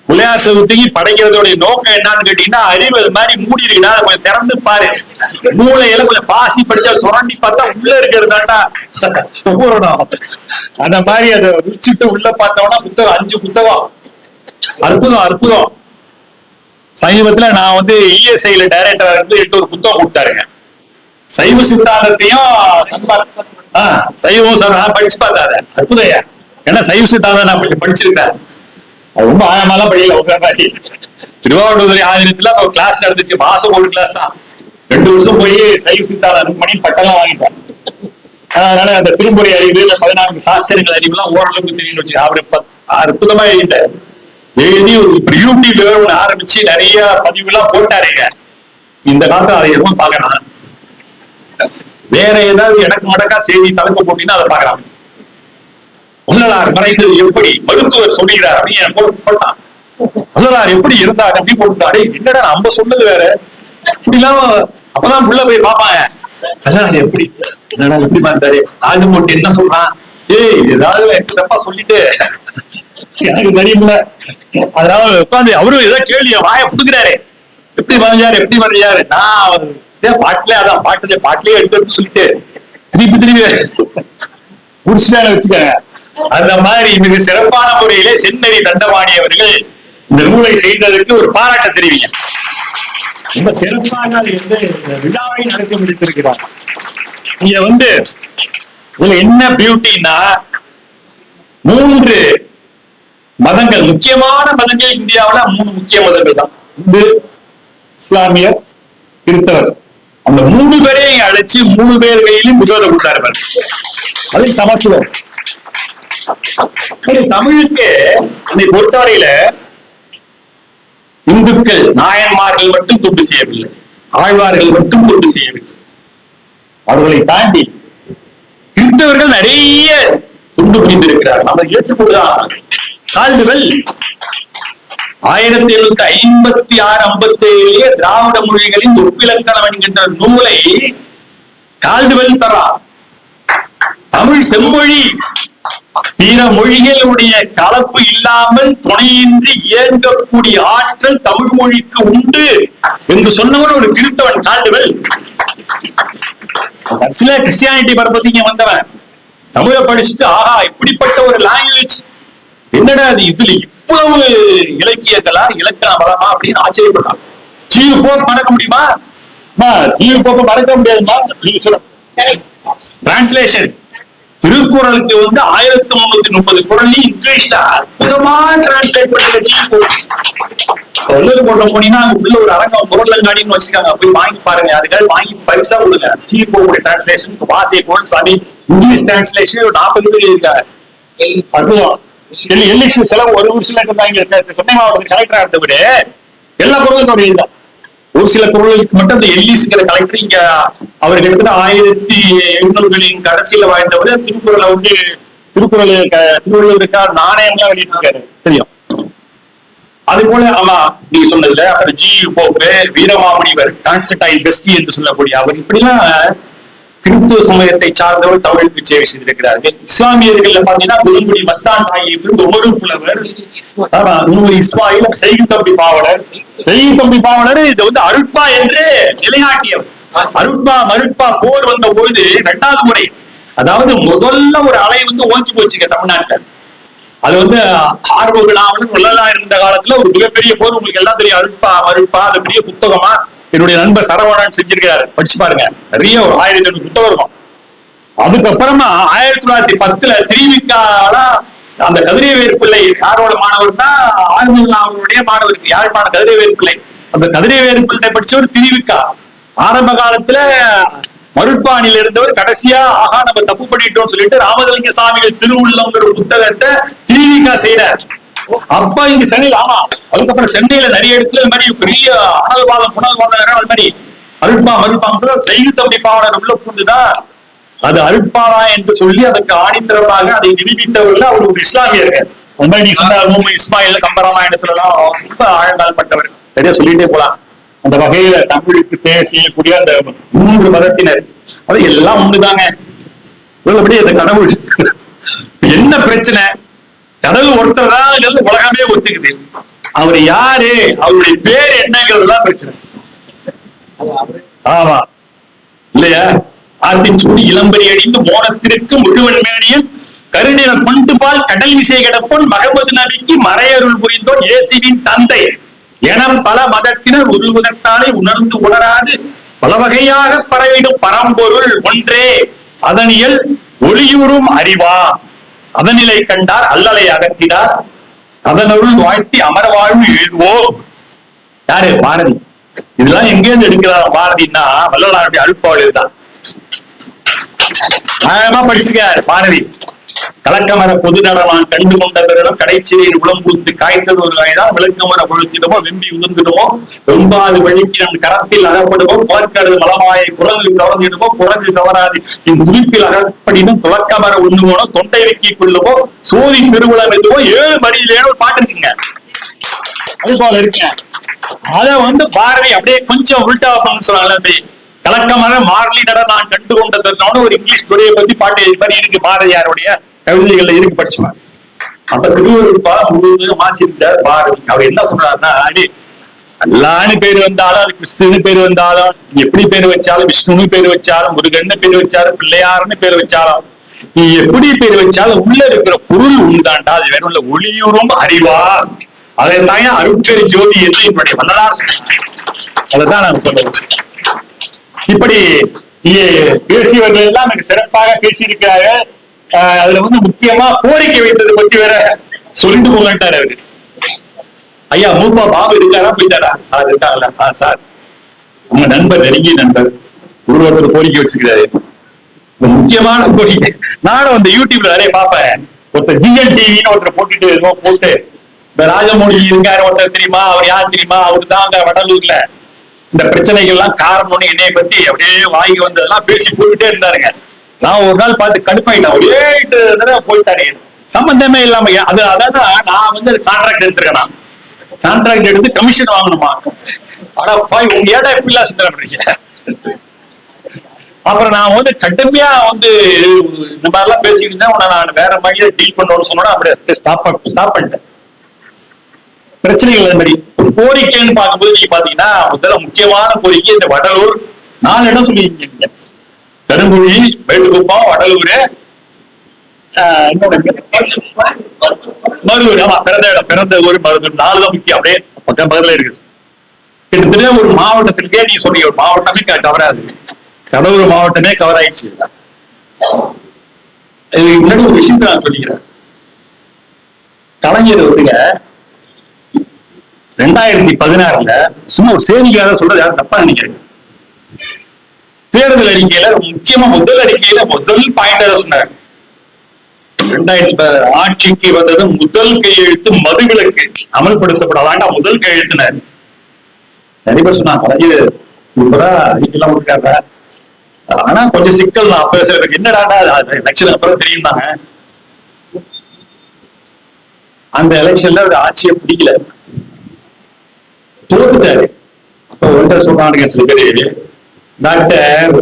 விளையாட்டு சதுர்த்திக்கு படைக்கிறதோடைய நோக்கம் என்னன்னு கேட்டீங்கன்னா, அறிவு அது மாதிரி மூடி இருக்குன்னா கொஞ்சம் திறந்து பாரு. மூளையில கொஞ்சம் பாசி படிச்சா சுரண்டி பார்த்தா உள்ள இருக்கிறதாண்டா பூரணம். அந்த மாதிரி அதை ருச்சிட்டு உள்ள பார்த்தோம்னா புத்தகம் 5 புத்தகம். அற்புதம் அற்புதம். சமீபத்துல நான் இஎஸ்ஐல டைரக்டரா இருந்து 8 ஒரு புத்தகம் கொடுத்தாருங்க. சைவ சித்தாந்தத்தையும் சைவம் படிச்சு பார்த்தாரு. அற்புதம். ஏன்னா சைவ சித்தாந்தம் நான் கொஞ்சம் படிச்சிருக்கேன். ரொம்ப ஆழமாலாம் படிக்கல. உட்காந்து திருவாவூர் ஆதினத்துல கிளாஸ் நடந்துச்சு. மாசம் ஒரு கிளாஸ் தான். 2 வருஷம் போய் சைவ சித்தாந்தம் பண்ணி பட்டெல்லாம் வாங்கிட்டேன். அதனால அந்த திருமுறை அறிவு 14 சாஸ்திரங்கள் அறிவு எல்லாம் ஓரளவுக்கு தெரியும் வச்சு அவரு அற்புதமா எழுதிட்டாரு. எழுதி ஒரு யூடியூப்ல ஒண்ணு ஆரம்பிச்சு நிறைய பதிவு எல்லாம் போட்டாருங்க. இந்த காலத்துல அதை எதுவும் பார்க்கலாம். வேற ஏதாவது எனக்கு மடக்கா செய்தி தலைப்பு போட்டீங்கன்னா அதை பார்க்கலாம். வள்ளலார் மறைந்தது எப்படி மருத்துவர் சொல்லுகிறார் அப்படின்னு போட்டான். வள்ளலார் எப்படி இருந்தார் அப்படி போட்டாரு. என்னடா நம்ம சொன்னது வேற, இப்படிலாம் அப்பதான் உள்ள போய் பாப்பாங்க. வள்ளலார் எப்படி என்னடா எப்படி பார்த்தாரு, ராஜமூர்த்தி என்ன சொல்றான், ஏதாவது தப்பா சொல்லிட்டு எனக்கு தெரியுமில்ல. அதனால உட்காந்து அவரும் ஏதாவது கேள்வி வாய புடுக்கிறாரு. எப்படி வரைஞ்சாரு நான் பாட்டுல அதான் பாட்டுலயே எடுத்து சொல்லிட்டு திருப்பி முடிச்சுட்டான வச்சுக்கோங்க. அந்த மாதிரி மிக சிறப்பான முறையிலே சென்னடி தண்டபாணி அவர்கள் இந்த நூலை செய்ததற்கு ஒரு பாராட்ட தெரிவிங்க. ரொம்ப சிறப்பாக விழாவை நடத்தி முடித்திருக்கிறார். இங்க இதுல என்ன பியூட்டின்னா, 3 மதங்கள், முக்கியமான மதங்கள் இந்தியாவில 3 முக்கிய மதங்கள் தான். இந்து, இஸ்லாமியர், கிறிஸ்தவர். அந்த 3 பேரையும் அழைச்சு 3 பேர் கையிலும் புத்தகத்தை கொடுத்தாரு. அது சமத்துவம். தமிழுக்கு அதை பொறுத்தவரையில இந்துக்கள் நாயன்மார்கள் மட்டும் தொண்டு செய்யவில்லை, ஆழ்வார்கள் மட்டும் தொண்டு செய்யவில்லை. அவர்களை தாண்டி கிறிஸ்தவர்கள் நிறைய தொண்டு புரிந்திருக்கிறார்கள். நம்ம ஏற்றுக்கொண்டுதான். கால்டுவெல் 1756-57 திராவிட மொழிகளின் ஒப்பிலக்கணம் என்கின்ற நூலை கால்டுவெல் தரா. தமிழ் செம்மொழி பிற மொழிகளுடைய கலப்பு இல்லாமல் துணையின்றி இயங்கக்கூடிய ஆற்றல் தமிழ் மொழிக்கு உண்டு என்று சொன்னவன் ஒரு கிறிஸ்தவன் கால்டுவெல். சில கிறிஸ்டியானிட்டி பரப்பத்திங்க வந்தவன் தமிழை படிச்சுட்டு ஆஹா இப்படிப்பட்ட ஒரு லாங்குவேஜ் என்னடா அது, இதுல இவ்வளவு இலக்கியங்களா இலக்கண பலமா அப்படின்னு ஆச்சரியப்பட்டான். ஜீவ் போப் மறக்க முடியுமா? ஜீவ் போப்ப மறக்க முடியாதுமா. நீங்க சொல்ல டிரான்ஸ்லேஷன் திருக்குறளுக்கு 1330 குறள் இங்கிலீஷ்ல அற்புதமா டிரான்ஸ்லேட் பண்ணி ஜீவ் போப். போனீங்கன்னா உள்ள ஒரு அரங்கம் குரலங்காடின்னு வச்சுக்காங்க, போய் வாங்கி பாருங்க. அதுக்காக வாங்கி பரிசா கொடுங்க. ஜீவ் போப் டிரான்ஸ்லேஷன் வாசிய கோல் சாமி இங்கிலீஷ் டிரான்ஸ்லேஷன் 40 பேர் இருக்காங்க. அற்புதம். செலவு 1 வருஷம் சென்னை மாவட்டத்துக்கு கலெக்டரா இருந்தவரு எல்லா குரலும் அவருடைய இதுதான். ஒரு சில குரலுக்கு மட்டும் அந்த எல்லிஸ்ங்கிற கலெக்டர் இங்க அவர் கிட்டத்தட்ட 1700களின் கடைசியில வாழ்ந்தவர். திருக்குறளை வந்து திருவள்ளுவருக்கான நாணயம்லாம் வெளியிட்டிருக்காரு, தெரியும். அது போல ஆமா நீங்க சொன்னதுல அப்புறம் G pope, Veeramamunivar, Constantine Beschi என்று சொல்லக்கூடிய அவர் இப்படிலாம் கிறிஸ்துவ சமயத்தை சார்ந்தவர் தமிழுக்கு சேவை செய்திருக்கிறார்கள். இஸ்லாமியர்கள் பாத்தீங்கன்னா குருங்குடி மஸ்தான் சாஹிப், உமரு புலவர், இஸ்மாயில், செய்குத்தம்பி பாவலர். செய்குத்தம்பி பாவலர் இது வந்து அருட்பா என்று நிலைநாட்டியவர். அருட்பா மருட்பா போர் வந்த பொழுது 2வது முறை, அதாவது முதல்ல ஒரு அலை வந்து ஓஞ்சி போச்சுங்க தமிழ்நாட்டுல. அது வந்து ஆர்வ விழாவில் உள்ளதா இருந்த காலத்துல ஒரு மிகப்பெரிய போர். உங்களுக்கு எல்லாம் தெரியும், அருட்பா மருட்பா. அது பெரிய புத்தகமா என்னுடைய நண்பர் சரவணன் செஞ்சிருக்காரு, படிச்சு பாருங்க. நிறைய ஒரு 1500 புத்தகம் இருக்கும். அதுக்கப்புறமா 1910 திருவிக்கால அந்த கதிரவேல் பிள்ளை யாரோட மாணவர்னா ஆறுமுகம் அவருடைய மாணவர், யாழ்ப்பாண கதிரவேல் பிள்ளை. அந்த கதிரவேல் பிள்ளை படிச்சவர் திருவிக்கா. ஆரம்ப காலத்துல மருட்பாணியில இருந்தவர் கடைசியா ஆகா நம்ம தப்பு பண்ணிட்டோம்னு சொல்லிட்டு ராமலிங்க சாமிகள் திருவுள்ளங்கிற ஒரு புத்தகத்தை திருவிக்கா செய்யறார். அப்ப இங்க சென்னையில் ஆமா, அதுக்கப்புறம் சென்னையில நிறைய இடத்துல இந்த மாதிரி பெரிய அனல்வாதம் புனல்வாதம் அது மாதிரி அருட்பா மருட்பா செய்குத்தம்பி பாவலர் உள்ள புரிஞ்சுதான் அது அருட்பாவா என்று சொல்லி அதற்கு ஆணித்தரமாக அதை நிரூபித்தவர்கள் அவர் ஒரு இஸ்லாமியர்கள். அந்த மாதிரி நீ சொன்ன இஸ்மாயில் கம்பராமாயணத்துல எல்லாம் ரொம்ப ஆழங்கால் பட்டவர், சரியா சொல்லிட்டே போலாம். அந்த வகையில தமிழுக்கு சேவை செய்யக்கூடிய அந்த 3 மதத்தினர் அது எல்லாம் ஒண்ணுதாங்க. அப்படியே அந்த கடவுள் என்ன பிரச்சனை, கடவுள் ஒருத்தர் தான் உலகமே ஒத்துக்குது. அவர் யாரு, அவருடைய பேர் என்னங்கிறதுதான் பிரச்சனை. ஆமா இல்லையா? ஆத்தின் சூடி இளம்பரி அடிந்து மோனத்திற்கு முழுவன் மேனியும் கருநிற கொண்டு பால் கடல் விசை கிடப்போன் மகமது நபிக்கு மறையருள் புரிந்தோன் இயேசுவின் தந்தை என பல மதத்தினர் ஒரு விதத்தாலே உணர்ந்து உணராது பல வகையாக பரவிடும் பரம்பொருள் ஒன்றே அதனியல் ஒளியூரும் அறிவா அதனிலை கண்டார் அல்லலை அகற்றினார் அதனருள் வாழ்த்தி அமரவாழ்வு எழுதுவோம். யாரு? பாரதி. இதெல்லாம் எங்கேருந்து எடுக்கிறார் பாரதினா வள்ளலாருடைய அருட்பாவல் தான். ஆழமா படிச்சிருக்காரு பாரதி. கலக்கமர பொது நடமான் கண்டு கொண்ட பிறனும் கடைச்சிறையில் உளம்பூத்து காய்த்தது ஒரு காய்தான் விளக்கமர பொழுத்திடுமோ வெம்பி உதிர்ந்திடுமோ வெம்பாது வழிக்கு நம் கரத்தில் அகப்படுவோம் போர்க்கடது மலமாயை குரங்கில் கவர்ந்திடுமோ குரங்கு கவராது இன் உதிர்ப்பில் அகப்படினும் துளக்கமர உண்ணுவோனோ தொண்டை வைக்கி கொள்ளுமோ சோதி திருவிழம் எதுவோ 7 மடியிலேன்னு ஒரு பாட்டு இருக்குங்க. அது போல இருக்குங்க. அத வந்து பாரதி அப்படியே கொஞ்சம் உள்டா சொல்றாங்க. கலக்கமர மார்லி நட நான் கண்டு கொண்டதற்கான ஒரு இங்கிலீஷ் துறையை பத்தி பாட்டு மாதிரி இருக்கு. பாரதியாருடைய கவிதைகள்ல இருக்கு, படிச்சுவாங்க. அப்ப திருவள்ளுவர் பாடம் முழுவதும் வாசித்தார் பாரதி. அவர் என்ன சொல்றாருன்னா, அல்லான்னு பேர் வந்தாலும் அது கிறிஸ்துன்னு பேர் வந்தாலும் எப்படி பேர் வச்சாலும் விஷ்ணுன்னு பேர் வச்சாலும் முருகன்னு பேர் வச்சாலும் பிள்ளையாருன்னு பேர் வச்சாலும் நீ எப்படி பேர் வச்சாலும் உள்ள இருக்கிற பொருள் உண்டாண்டா அது வேற உள்ள ஒளியூரும் அறிவா அதை தாங்க அருட்பெரு ஜோதி என்று என்னுடைய வள்ளலார் அதைதான் நான் சொல்லுவேன். இப்படி பேசியவர்கள் எல்லாம் எனக்கு சிறப்பாக பேசியிருக்கிறாங்க. அதுல வந்து முக்கியமா கோரிக்கை வைத்ததை பத்தி வேற சொல்லிட்டு போகட்டாரு அவரு. ஐயா மூப்பா பாபு இருக்காரா? போயிட்டாரா? சார் இருக்காங்களா? சார் உங்க நண்பர், நெருங்கிய நண்பர் ஒருவர் கோரிக்கை வச்சுக்கிறாரு. முக்கியமான கோரிக்கை. நானும் அந்த யூடியூப்ல நிறைய பார்ப்பேன். ஒருத்தர் ஜிஎல் டிவின்னு ஒருத்தர் போட்டு இந்த ராஜமௌழி இருக்காரு ஒருத்தர், தெரியுமா? அவர் யார் தெரியுமா? அவரு தான் அங்க வடலூர்ல இந்த பிரச்சனைகள் எல்லாம் காரணம்னு என்னைய பத்தி அப்படியே வாங்கி வந்ததெல்லாம் பேசி போயிட்டே இருந்தாருங்க. நான் ஒரு நாள் பார்த்து கடுப்பாயிட்டேன். ஒரே தடவை போயிட்டாரு, சம்பந்தமே இல்லாம. அதாவது நான் வந்து கான்ட்ராக்ட் எடுத்திருக்கேன். கான்ட்ராக்ட் எடுத்து கமிஷன் வாங்கணுமா? ஆனா பாய் உங்க ஏடா எப்படிலாம் சிந்தனை பண்றீங்க? அப்புறம் நான் வந்து கடுமையா வந்து இந்த மாதிரி எல்லாம் பேசிட்டு இருந்தேன். உன்னை நான் வேற மாதிரியே டீல் பண்ணணும்னு சொன்னா அப்படியே ஸ்டாப் பண்ணிட்டேன். பிரச்சனைகள் மாதிரி ஒரு கோரிக்கைன்னு பார்க்கும்போது நீங்க பாத்தீங்கன்னா முதல்ல முக்கியமான கோரிக்கை இந்த வடலூர் 4 இடம் சொல்லியிருக்கீங்க. கருங்குழி, வேட்டுக்குப்பம், வடலூர், மருதூர். ஆமா, பிறந்த ஊர் மருதூர். 4 தான் முக்கியம். அப்படியே பக்கம் பக்கத்துல இருக்குது. கிட்டத்தட்ட ஒரு மாவட்டத்திற்கே நீங்க சொன்னீங்க ஒரு மாவட்டமே கவர் ஆகுது. கடலூர் மாவட்டமே கவர் ஆயிடுச்சு. இதுக்கு முன்னாடி ஒரு விஷயத்த நான் சொல்லிக்கிறேன். கலைஞர் வந்துங்க 2016 சும்மா ஒரு செய்திக்காக சொல்றது யாரும் தப்பா நினைக்கிறேன். தேர்தல் அறிக்கையில முக்கியமா முதல் அறிக்கையில முதல் பாயிண்ட் சொன்னார். 2000 ஆட்சிக்கு வந்தது முதல் கையெழுத்து மதுவிலக்கு அமல்படுத்தப்பட வேண்டாம் முதல் கையெழுத்தினர். நிறைய பேர் சொன்னாங்க கலைஞர் சூப்பரா அறிக்கைலாம் விட்டுருக்காங்க. ஆனா கொஞ்சம் சிக்கல் தான். அப்ப சில பேருக்கு என்னடா எலெக்ஷன் அப்புறம் தெரியுமாங்க, அந்த எலெக்ஷன்ல ஒரு ஆட்சியை பிடிக்கல, தோத்துட்டாரு. அப்ப ஒன்றை சொல்றானுங்க சில பேரு, டாக்டர்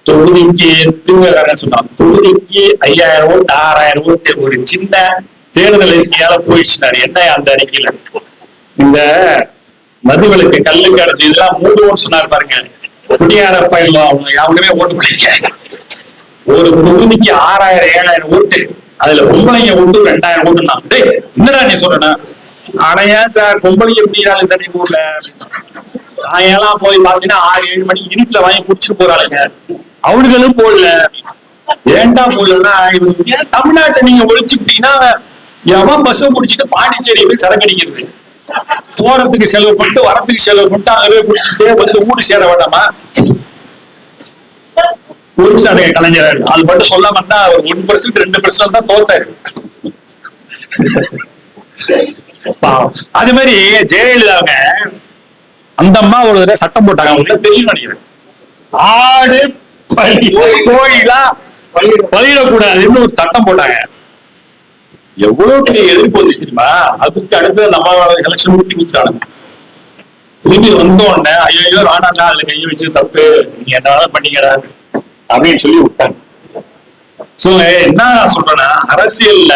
தொகுதிக்கு தூங்குறாருன்னு சொன்னான், தொகுதிக்கு 5000 ஓட்டு 6000 ஓட்டு ஒரு சின்ன தேர்தல் அறிக்கையால போயிடுச்சுனாரு. என்ன அந்த அறிக்கையில இந்த மதுவிலக்கு கல்லுக்கு அடுத்து இதெல்லாம் மூடுவோம்னு சொன்னாரு பாருங்க. குடியார பயிலும் அவங்க யாருமே ஓட்டு பிடிக்க, ஒரு தொகுதிக்கு 6000 7000 ஓட்டு, அதுல பொம்பளைங்க ஓட்டு 2000 ஓட்டு தான். என்னடா நீ சொல்றேன்னா, ஆனையா சார் பொம்பளைங்க எப்படினாலும் சரி ஊர்ல சாயங்காலம் போய் பாத்தீங்கன்னா 6-7 மணிக்கு இருட்டுல வாங்கி குடிச்சிட்டு போறாளுங்க, அவனுங்களும் போடல. ஏன்டா போடலன்னா, தமிழ்நாட்டை நீங்க ஒழிச்சுட்டீங்கன்னா எவன் பஸ் முடிச்சுட்டு பாண்டிச்சேரி போய் சரக்கு அடிக்கிறது, போறதுக்கு செலவு பண்ணிட்டு வரத்துக்கு செலவு பண்ணிட்டு அங்கே குடிச்சுட்டு வந்து ஊடு சேர வேண்டாமா? ஒழிச்சாடுங்க கலைஞர். அது மட்டும் சொல்லாம இருந்தா அவர் 1% 2% தான் தோத்தாரு. அது மாதிரி ஜெயலலிதாங்க அந்த அம்மா ஒரு தடவை சட்டம் போட்டாங்க, உங்களுக்கு தெரியும் நினைக்கிறேன், ஆடு கோழிலாம் பலியிடக்கூடாதுன்னு ஒரு சட்டம் போட்டாங்க. எவ்வளவு பெரிய எதிர்ப்பு வந்துச்சு தெரியுமா? அதுக்கு அடுத்து அந்த அம்மாவோட எலெக்ஷன் ஊட்டி கொடுத்தாங்க. திரும்பி வந்தோடனே ஐயோ வேணாண்டா அதுல கையை வச்சு தப்பு, நீங்க என்ன பண்ணீங்கடா அப்படின்னு சொல்லி விட்டாங்க. சோ என்ன சொல்றேன்னா, அரசியல்ல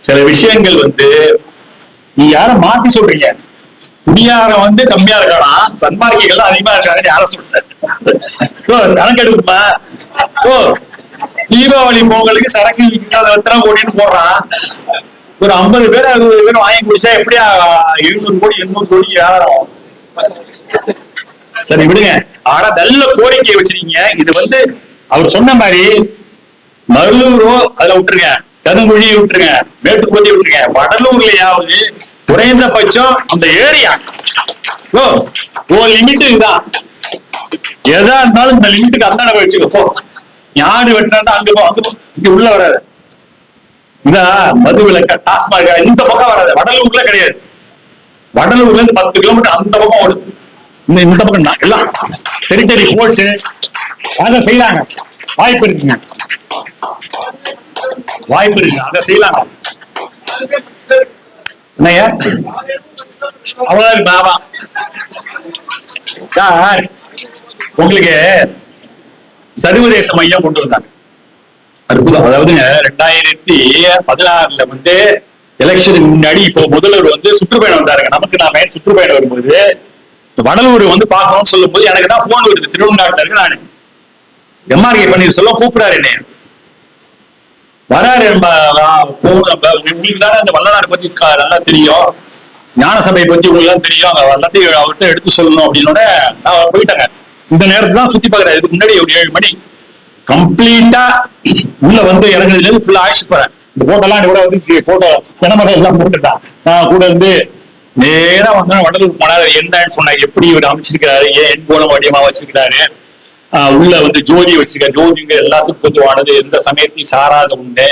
சில விஷயங்கள் நீ யாரும் மாத்தி சொல்றீங்க. குடியாரம் கம்மியா இருக்கானா, சன்மார்க்கிகள் அதிகமா இருக்காங்கன்னு யார சொல்றேன்? கணக்கெடுக்குமா? தீபாவளி பொங்கலுக்கு சரக்கு எத்தனை கோடின்னு போடுறான். ஒரு 50 பேர் 60 பேர் வாங்கி குடிச்சா எப்படியா 700 கோடி 800 கோடி ஆயிரம்? சரி விடுங்க. ஆனா நல்ல கோரிக்கையை வச்சிருக்கீங்க. இது அவர் சொன்ன மாதிரி மருதூரும் அதுல விட்டுருங்க, கருங்குழி விட்டுருங்க, மேட்டுக்கோட்டை விட்டுருங்க, வடலூர்லயாவது குறைந்தபட்சம் அந்த ஏரியா லிமிட் இதுதான். எதா இருந்தாலும் இந்த லிமிட்டுக்கு அந்தாண்ட வச்சுக்கப்போ, ஞாடு வெட்டினா அங்க இங்க உள்ள வராது. இதா மது விலக்க டாஸ்மாக இந்த பக்கம் வராது, வடலூர்ல கிடையாது. வடலூர்ல இருந்து 10 கிலோமீட்டர் அந்த பக்கம் ஓடும். இந்த பக்கம் தான் எல்லாம் டெரிட்டரி போட்டு அதை செய்யறாங்க. வாய்ப்பு இருக்குங்க, வாய்ப்பு இருக்கு, அதை செய்யலாங்க. என்னையா அவ்வளவு பாபா சார், உங்களுக்கு சர்வதேச மையம் கொண்டு வந்தாங்க, அற்புதம். அதாவதுங்க 2016ல எலெக்ஷனுக்கு முன்னாடி இப்போ முதல்வர் சுற்றுப்பயணம் வந்தாருங்க. நமக்கு நாம சுற்றுப்பயணம் வரும்போது வடலூர் பார்க்கணும்னு சொல்லும் போது எனக்கு தான் போன் வருது, திருவண்ணாமலை இருக்கு, நான் எம்ஆர்கே பண்ணி சொல்ல கூப்பிடாரு என்ன வராரு. உங்களுக்கு தானே அந்த வல்லநாடு பத்தி நல்லா தெரியும், ஞான சபையை பத்தி உங்களுக்கு தான் தெரியும், எல்லாத்தையும் அவர்கிட்ட எடுத்து சொல்லணும் அப்படின்னோட நான் போயிட்டாங்க. இந்த நேரத்துல தான் சுத்தி பாக்குறேன். இதுக்கு முன்னாடி ஒரு 7 மணி கம்ப்ளீட்டா உள்ள இறங்குறதுல இருந்து ஃபுல்லா ஆயிடுச்சு போறேன். இந்த போட்டோலாம் கூட போட்டோ தினமரம் எல்லாம் போட்டுட்டான். நான் கூட நேரா வடலூர் போனாரு. என்னன்னு சொன்னாங்க, எப்படி இவர் அமைச்சிருக்கிறாரு, ஏன் போன வடிவமா வச்சிருக்கிறாரு, உள்ள ஜோதி வச்சிருக்காரு. ஜோதிங்க எல்லாத்துக்கும் பொதுவானது, எந்த சமயத்தையும் சாராத உண்டு,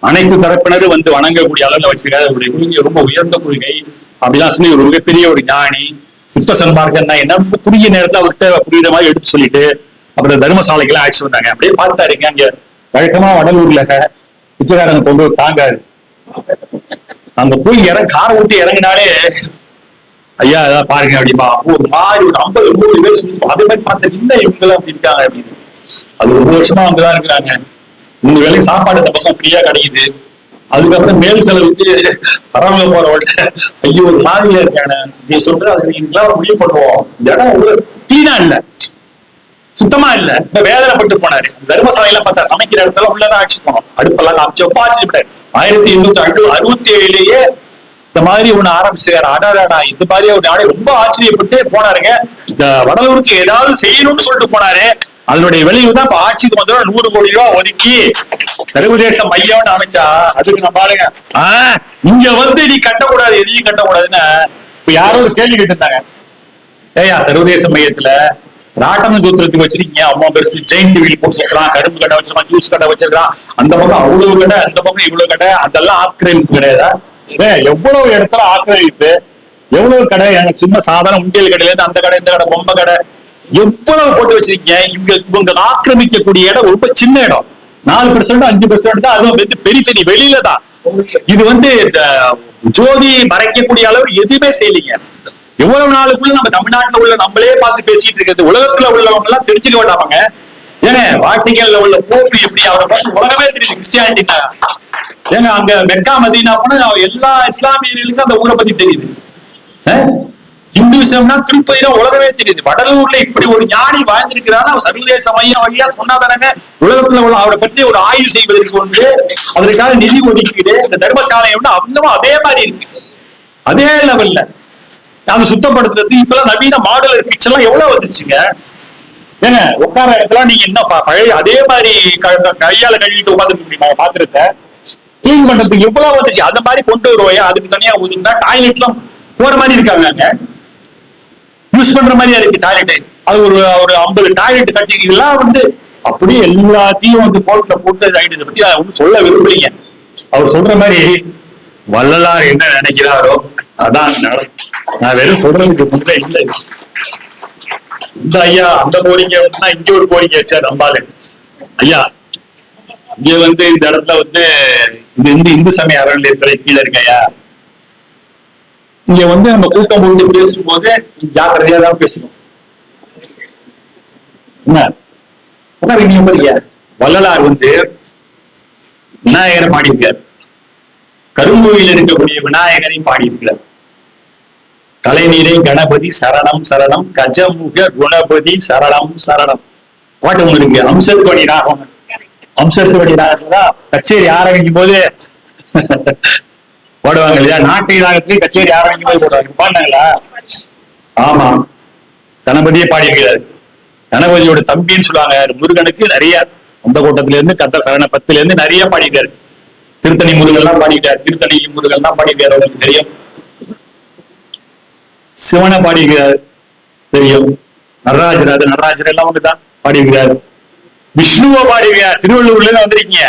அனைத்து தரப்பினரும் வணங்கக்கூடிய அளவுல வச்சிருக்காரு. அவருடைய கொள்கை ரொம்ப உயர்ந்த கொள்கை அப்படிலாம் சொல்லி ஒரு மிகப்பெரிய ஒரு ஞானி. சுத்த சன்மார்க்கம்னா என்ன குறுகிய நேரத்துல அவர்கிட்ட புரியுற மாதிரி எடுத்து சொல்லிட்டு அப்புறம் தர்மசாலைக்கெல்லாம் ஆட்சி வந்தாங்க. அப்படியே பார்த்தாருங்க. அங்க வழக்கமா வடலூர்ல பிச்சைக்காரங்க தாங்காது. அங்க போய் காரை விட்டு இறங்கினாலே ஐயா ஏதாவது பாருங்க அப்படிமா ஒரு மாதிரி ஒரு 50-100 பேர் சொல்லி அதே மாதிரி பார்த்த இன்னும் இவங்கெல்லாம் அப்படி இருக்காங்க அப்படின்னு. அது 1 வருஷமா அங்கதான் இருக்கிறாங்க. 3 வேளைக்கு சாப்பாடு இந்த பக்கம் ஃப்ரீயா கிடைக்குது. அதுக்கப்புறம் மேல் செலவுக்கு பரவாயில்ல போறவங்க ஐயோ ஒரு மாதிரியா இருக்கானே நீ சொல்றது அது நீங்களாம் முடிவு பண்ணுவோம். இந்த இடம் கிளீனா இல்ல, சுத்தமா இல்ல. இப்ப வேதனைப்பட்டு போனாரு. தர்மசாலையில பார்த்தா சமைக்கிற இடத்துல உள்ளதான் ஆட்சி போனோம். அடுப்பெல்லாம் காமிச்சு ஆட்சி விட்டாரு. 1867 இந்த மாதிரி ஒண்ணு ஆரம்பிச்சிருக்காரு. அடாடா இந்த மாதிரி ஒரு நாடே ரொம்ப ஆச்சரியப்பட்டு போனாருங்க. இந்த வடலூருக்கு ஏதாவது செய்யணும்னு சொல்லிட்டு போனாரு. அதனுடைய விளைவு தான் இப்ப ஆட்சிக்கு 100 கோடி ரூபாய் ஒதுக்கி சர்வதேச மையம்னு அமைச்சா அதுக்கு நான் பாருங்க இங்க நீ கட்டக்கூடாது, எதையும் கட்டக்கூடாதுன்னு இப்ப யாரோ ஒரு கேள்வி கேட்டிருந்தாங்க. ஏயா சர்வதேச மையத்துல ராட்டன சூத்திரத்துக்கு வச்சிருக்கீங்க, அம்மா பெருசு செயின் டிவியில் போட்டுருக்கலாம், கரும்பு கடை வச்சிருக்கான், ஜூஸ் கடை வச்சிருக்கான், அந்த பக்கம் அவ்வளவு கடை, அந்த பக்கம் இவ்வளவு கடை, அதெல்லாம் ஆக்கிரமிப்பு கிடையாதா? எவ்வளவு இடத்துல ஆக்கிரமிப்பு, எவ்வளவு கடை, எனக்கு சும்மா சாதாரண உண்டியல் கடையில இருந்து அந்த கடை, இந்த கடை, பொம்மை கடை, எவ்வளவு போட்டு வச்சிருக்கீங்க. இவங்க ஆக்கிரமிக்கக்கூடிய இடம் ரொம்ப சின்ன இடம், 4% 5% தான். அதுவும் வந்து பெரிய வெளியில தான். இது வந்து இந்த ஜோதி மறைக்கக்கூடிய அளவு எதுவுமே செய்யலீங்க. எவ்வளவு நாளுக்குள்ள நம்ம தமிழ்நாட்டுல உள்ள நம்மளே பார்த்து பேசிட்டு இருக்கிறது, உலகத்துல உள்ளவங்க எல்லாம் தெரிஞ்சுக்க வேண்டாமாங்க. ஏங்க வாட்டிகன்ல உள்ள போப்பு எப்படி, அவரை பார்த்து உலகமே தெரியுது கிறிஸ்டியானிட்டினா. ஏங்க அங்க மெக்கா மதீனா போனா எல்லா இஸ்லாமியர்களுக்கும் அந்த ஊரை பத்தி தெரியுது. இந்துசம்னா திருப்பதி உலகமே தெரியுது. வடலூர்ல இப்படி ஒரு ஞானி வாழ்ந்திருக்கிறாரு, அவர் சர்வதேச மையம் வழியா சொன்னாதானங்க உலகத்துல உள்ள அவரை பற்றி ஒரு ஆய்வு செய்வதற்கு ஒன்று, அதற்காக நிதி ஒதுக்கீடு, இந்த தர்மசாலை அவங்களும் அதே மாதிரி இருக்கு, அதே லெவல்ல அதை சுத்தப்படுத்துறது. இப்பெல்லாம் நவீன மாடலர் கிச்சன் எல்லாம் எவ்வளவு வந்துருச்சுங்க. ஏங்க உட்கார இடத்துல நீங்க என்ன பழைய அதே மாதிரி கையால கழுவிட்டு உட்காந்துருக்கீங்க பாத்திரத்தை கிளீன் பண்றதுக்கு எவ்வளவு வந்துச்சு. அந்த மாதிரி கொண்டு வருவோயா, அதுக்கு தனியா ஒதுங்கினா டாய்லெட்லாம் போற மாதிரி இருக்காங்க, யூஸ் பண்ற மாதிரியா இருக்கு டாய்லெட். அது ஒரு 50 டாய்லெட் கட்டிக்கலாம் வந்து அப்படியே எல்லாத்தையும் வந்து போட்டுல போட்டு இதை பத்தி ஒன்னும் சொல்ல விரும்பலீங்க. அவர் சொல்ற மாதிரி வள்ளலார் என்ன நினைக்கிறாரோ அதான் நடக்கும். நான் வெறும் சொல்றதுக்கு முன்னே இல்லை. இந்த ஐயா அந்த கோரிக்கை வந்து இங்க ஒரு கோரிக்கை வச்சார் நம்பாலு ஐயா. இங்க வந்து இந்த இடத்துல வந்து இந்த இந்து சமய அறநிலையத்துறை கீழே இருக்கையா, இங்க வந்து நம்ம கூட்டம் போட்டு பேசும்போது ஜாக்கிரதையா தான் பேசணும். என்ன வள்ளலார் வந்து விநாயகரை பாடியிருக்கார், கருங்கோயில் இருக்கக்கூடிய விநாயகரை பாடியிருக்கிறார். கலைநீரை கணபதி சரணம் சரணம், கஜமுக குணபதி சரணம் சரணம் பாட்டு ஒண்ணு இருக்கு. அம்சத்துவடி ராகம், அம்சத்துவடி ராகத்துல கச்சேரி ஆரம்பிக்கும் போது போடுவாங்க இல்லையா, நாட்டு ராகத்திலேயே கச்சேரி ஆரம்பிக்கும் போது போடுவாங்க. பாடினாங்களா? ஆமா, கணபதியே பாடியிருக்கிறார். கணபதியோட தம்பின்னு சொல்லுவாங்க. முருகனுக்கு நிறைய அந்த கூட்டத்தில இருந்து கத்தர் சரண 10ல இருந்து நிறைய பாடிட்டாரு. திருத்தணி முருகன் எல்லாம் பாடிட்டார், திருத்தணி முருகன் எல்லாம் பாடிட்டார், அவங்களுக்கு தெரியும். சிவனை பாடிக்கிறார் தெரியும், நடராஜர், அது நடராஜர் எல்லாம் வந்துதான் பாடிக்கிறார். விஷ்ணுவை பாடிக்கிறார். திருவள்ளூர்ல வந்திருக்கீங்க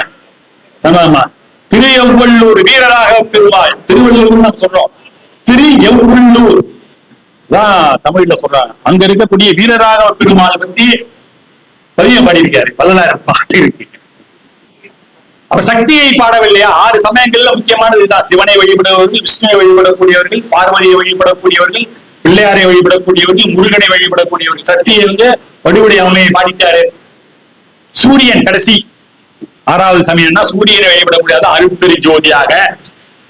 சமாமா, திரு எவ்வள்ளூர் வீரராக பெருமாள். திருவள்ளூர் நம்ம சொல்றோம், திரு எவ்வள்ளூர் தான் தமிழ்ல சொல்றாங்க. அங்க இருக்கக்கூடிய வீரராக பெருமாள் பத்தி பதியம் பாடியிருக்காரு. 10,000 பாட்டு இருக்கு. அவர் சக்தியை பாடவில்லையா? 6 சமயங்கள்ல முக்கியமானது இதுதான். சிவனை வழிபடுபவர்கள், விஷ்ணுவை வழிபடக்கூடியவர்கள், பார்வதியை வழிபடக்கூடியவர்கள், பிள்ளையாரை வழிபடக்கூடியவர்கள், முருகனை வழிபடக்கூடியவர்கள். சக்தியை வந்து வடிவுடைய அவனையை பாடிட்டாரு. சூரியன் கடைசி 6வது சமயம்னா சூரியனை வழிபடக்கூடியது. அருட்பெரு ஜோதியாக,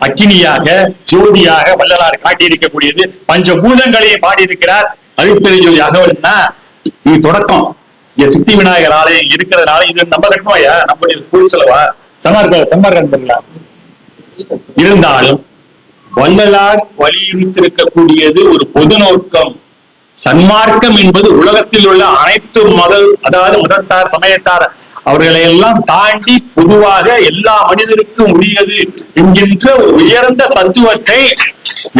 அக்கினியாக, ஜோதியாக வள்ளலார் காட்டியிருக்கக்கூடியது. பஞ்சபூதங்களையும் பாடியிருக்கிறார். அருட்பெரு ஜோதி அகவல்னா இது தொடக்கம். இங்க சித்தி விநாயகர் ஆலயம் இருக்கிறதுனால இது நம்ம கட்டணும்யா, நம்முடைய கூலி செலவா சம்பார்க்கா. இருந்தாலும் வள்ளலார் வலியுறுத்திருக்கக்கூடியது ஒரு பொது நோக்கம். சன்மார்க்கம் என்பது உலகத்தில் உள்ள அனைத்து அதாவது மதத்தார், சமயத்தார் அவர்களை எல்லாம் தாண்டி பொதுவாக எல்லா மனிதருக்கும் உரியது என்கின்ற ஒரு உயர்ந்த தத்துவத்தை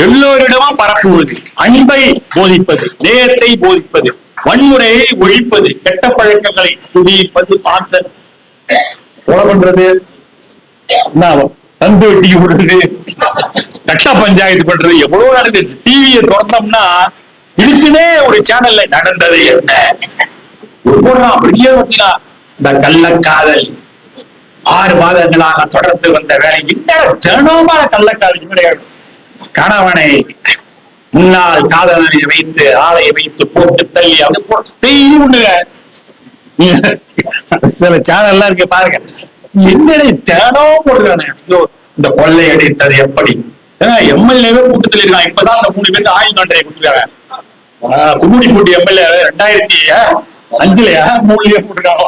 எல்லோரிடமும் பரப்புவது, அன்பை போதிப்பது, நேயத்தை போதிப்பது, வன்முறையை ஒழிப்பது, கெட்ட பழக்கங்களை குடிப்பது, பார்த்தல் பண்றது, தந்து வெட்டி விடுறது, கட்ட பஞ்சாயத்து பண்றது, எவ்வளவு நடக்குது. டிவியை திறந்தோம்னா இதுக்குன்னே ஒரு சேனல்ல நடந்தது என்ன பெரிய இந்த கள்ளக்காதல் 6 மாதங்களாக தொடர்ந்து வந்த வேலை. இந்த தினமான கள்ளக்காதல், கணவனை முன்னாள் காதலனை வைத்து ஆளையை வைத்து போட்டு தள்ளி அப்படி போட்டு உண்டுங்க. சில சேனல்லாம் இருக்கு பாருங்க, என்னடா தினம் போடுறானே. இந்த கொள்ளை அடித்தது எப்படி, எம்எல்ஏவே கூட்டத்தில் இருக்காங்க. இப்பதான் அந்த 3 பேருக்கு ஆயுள் தண்டனை கொடுத்துருக்காங்க. கும்முடிப்பூட்டி எம்எல்ஏ 2005லயா 3லயே போட்டிருக்காங்க.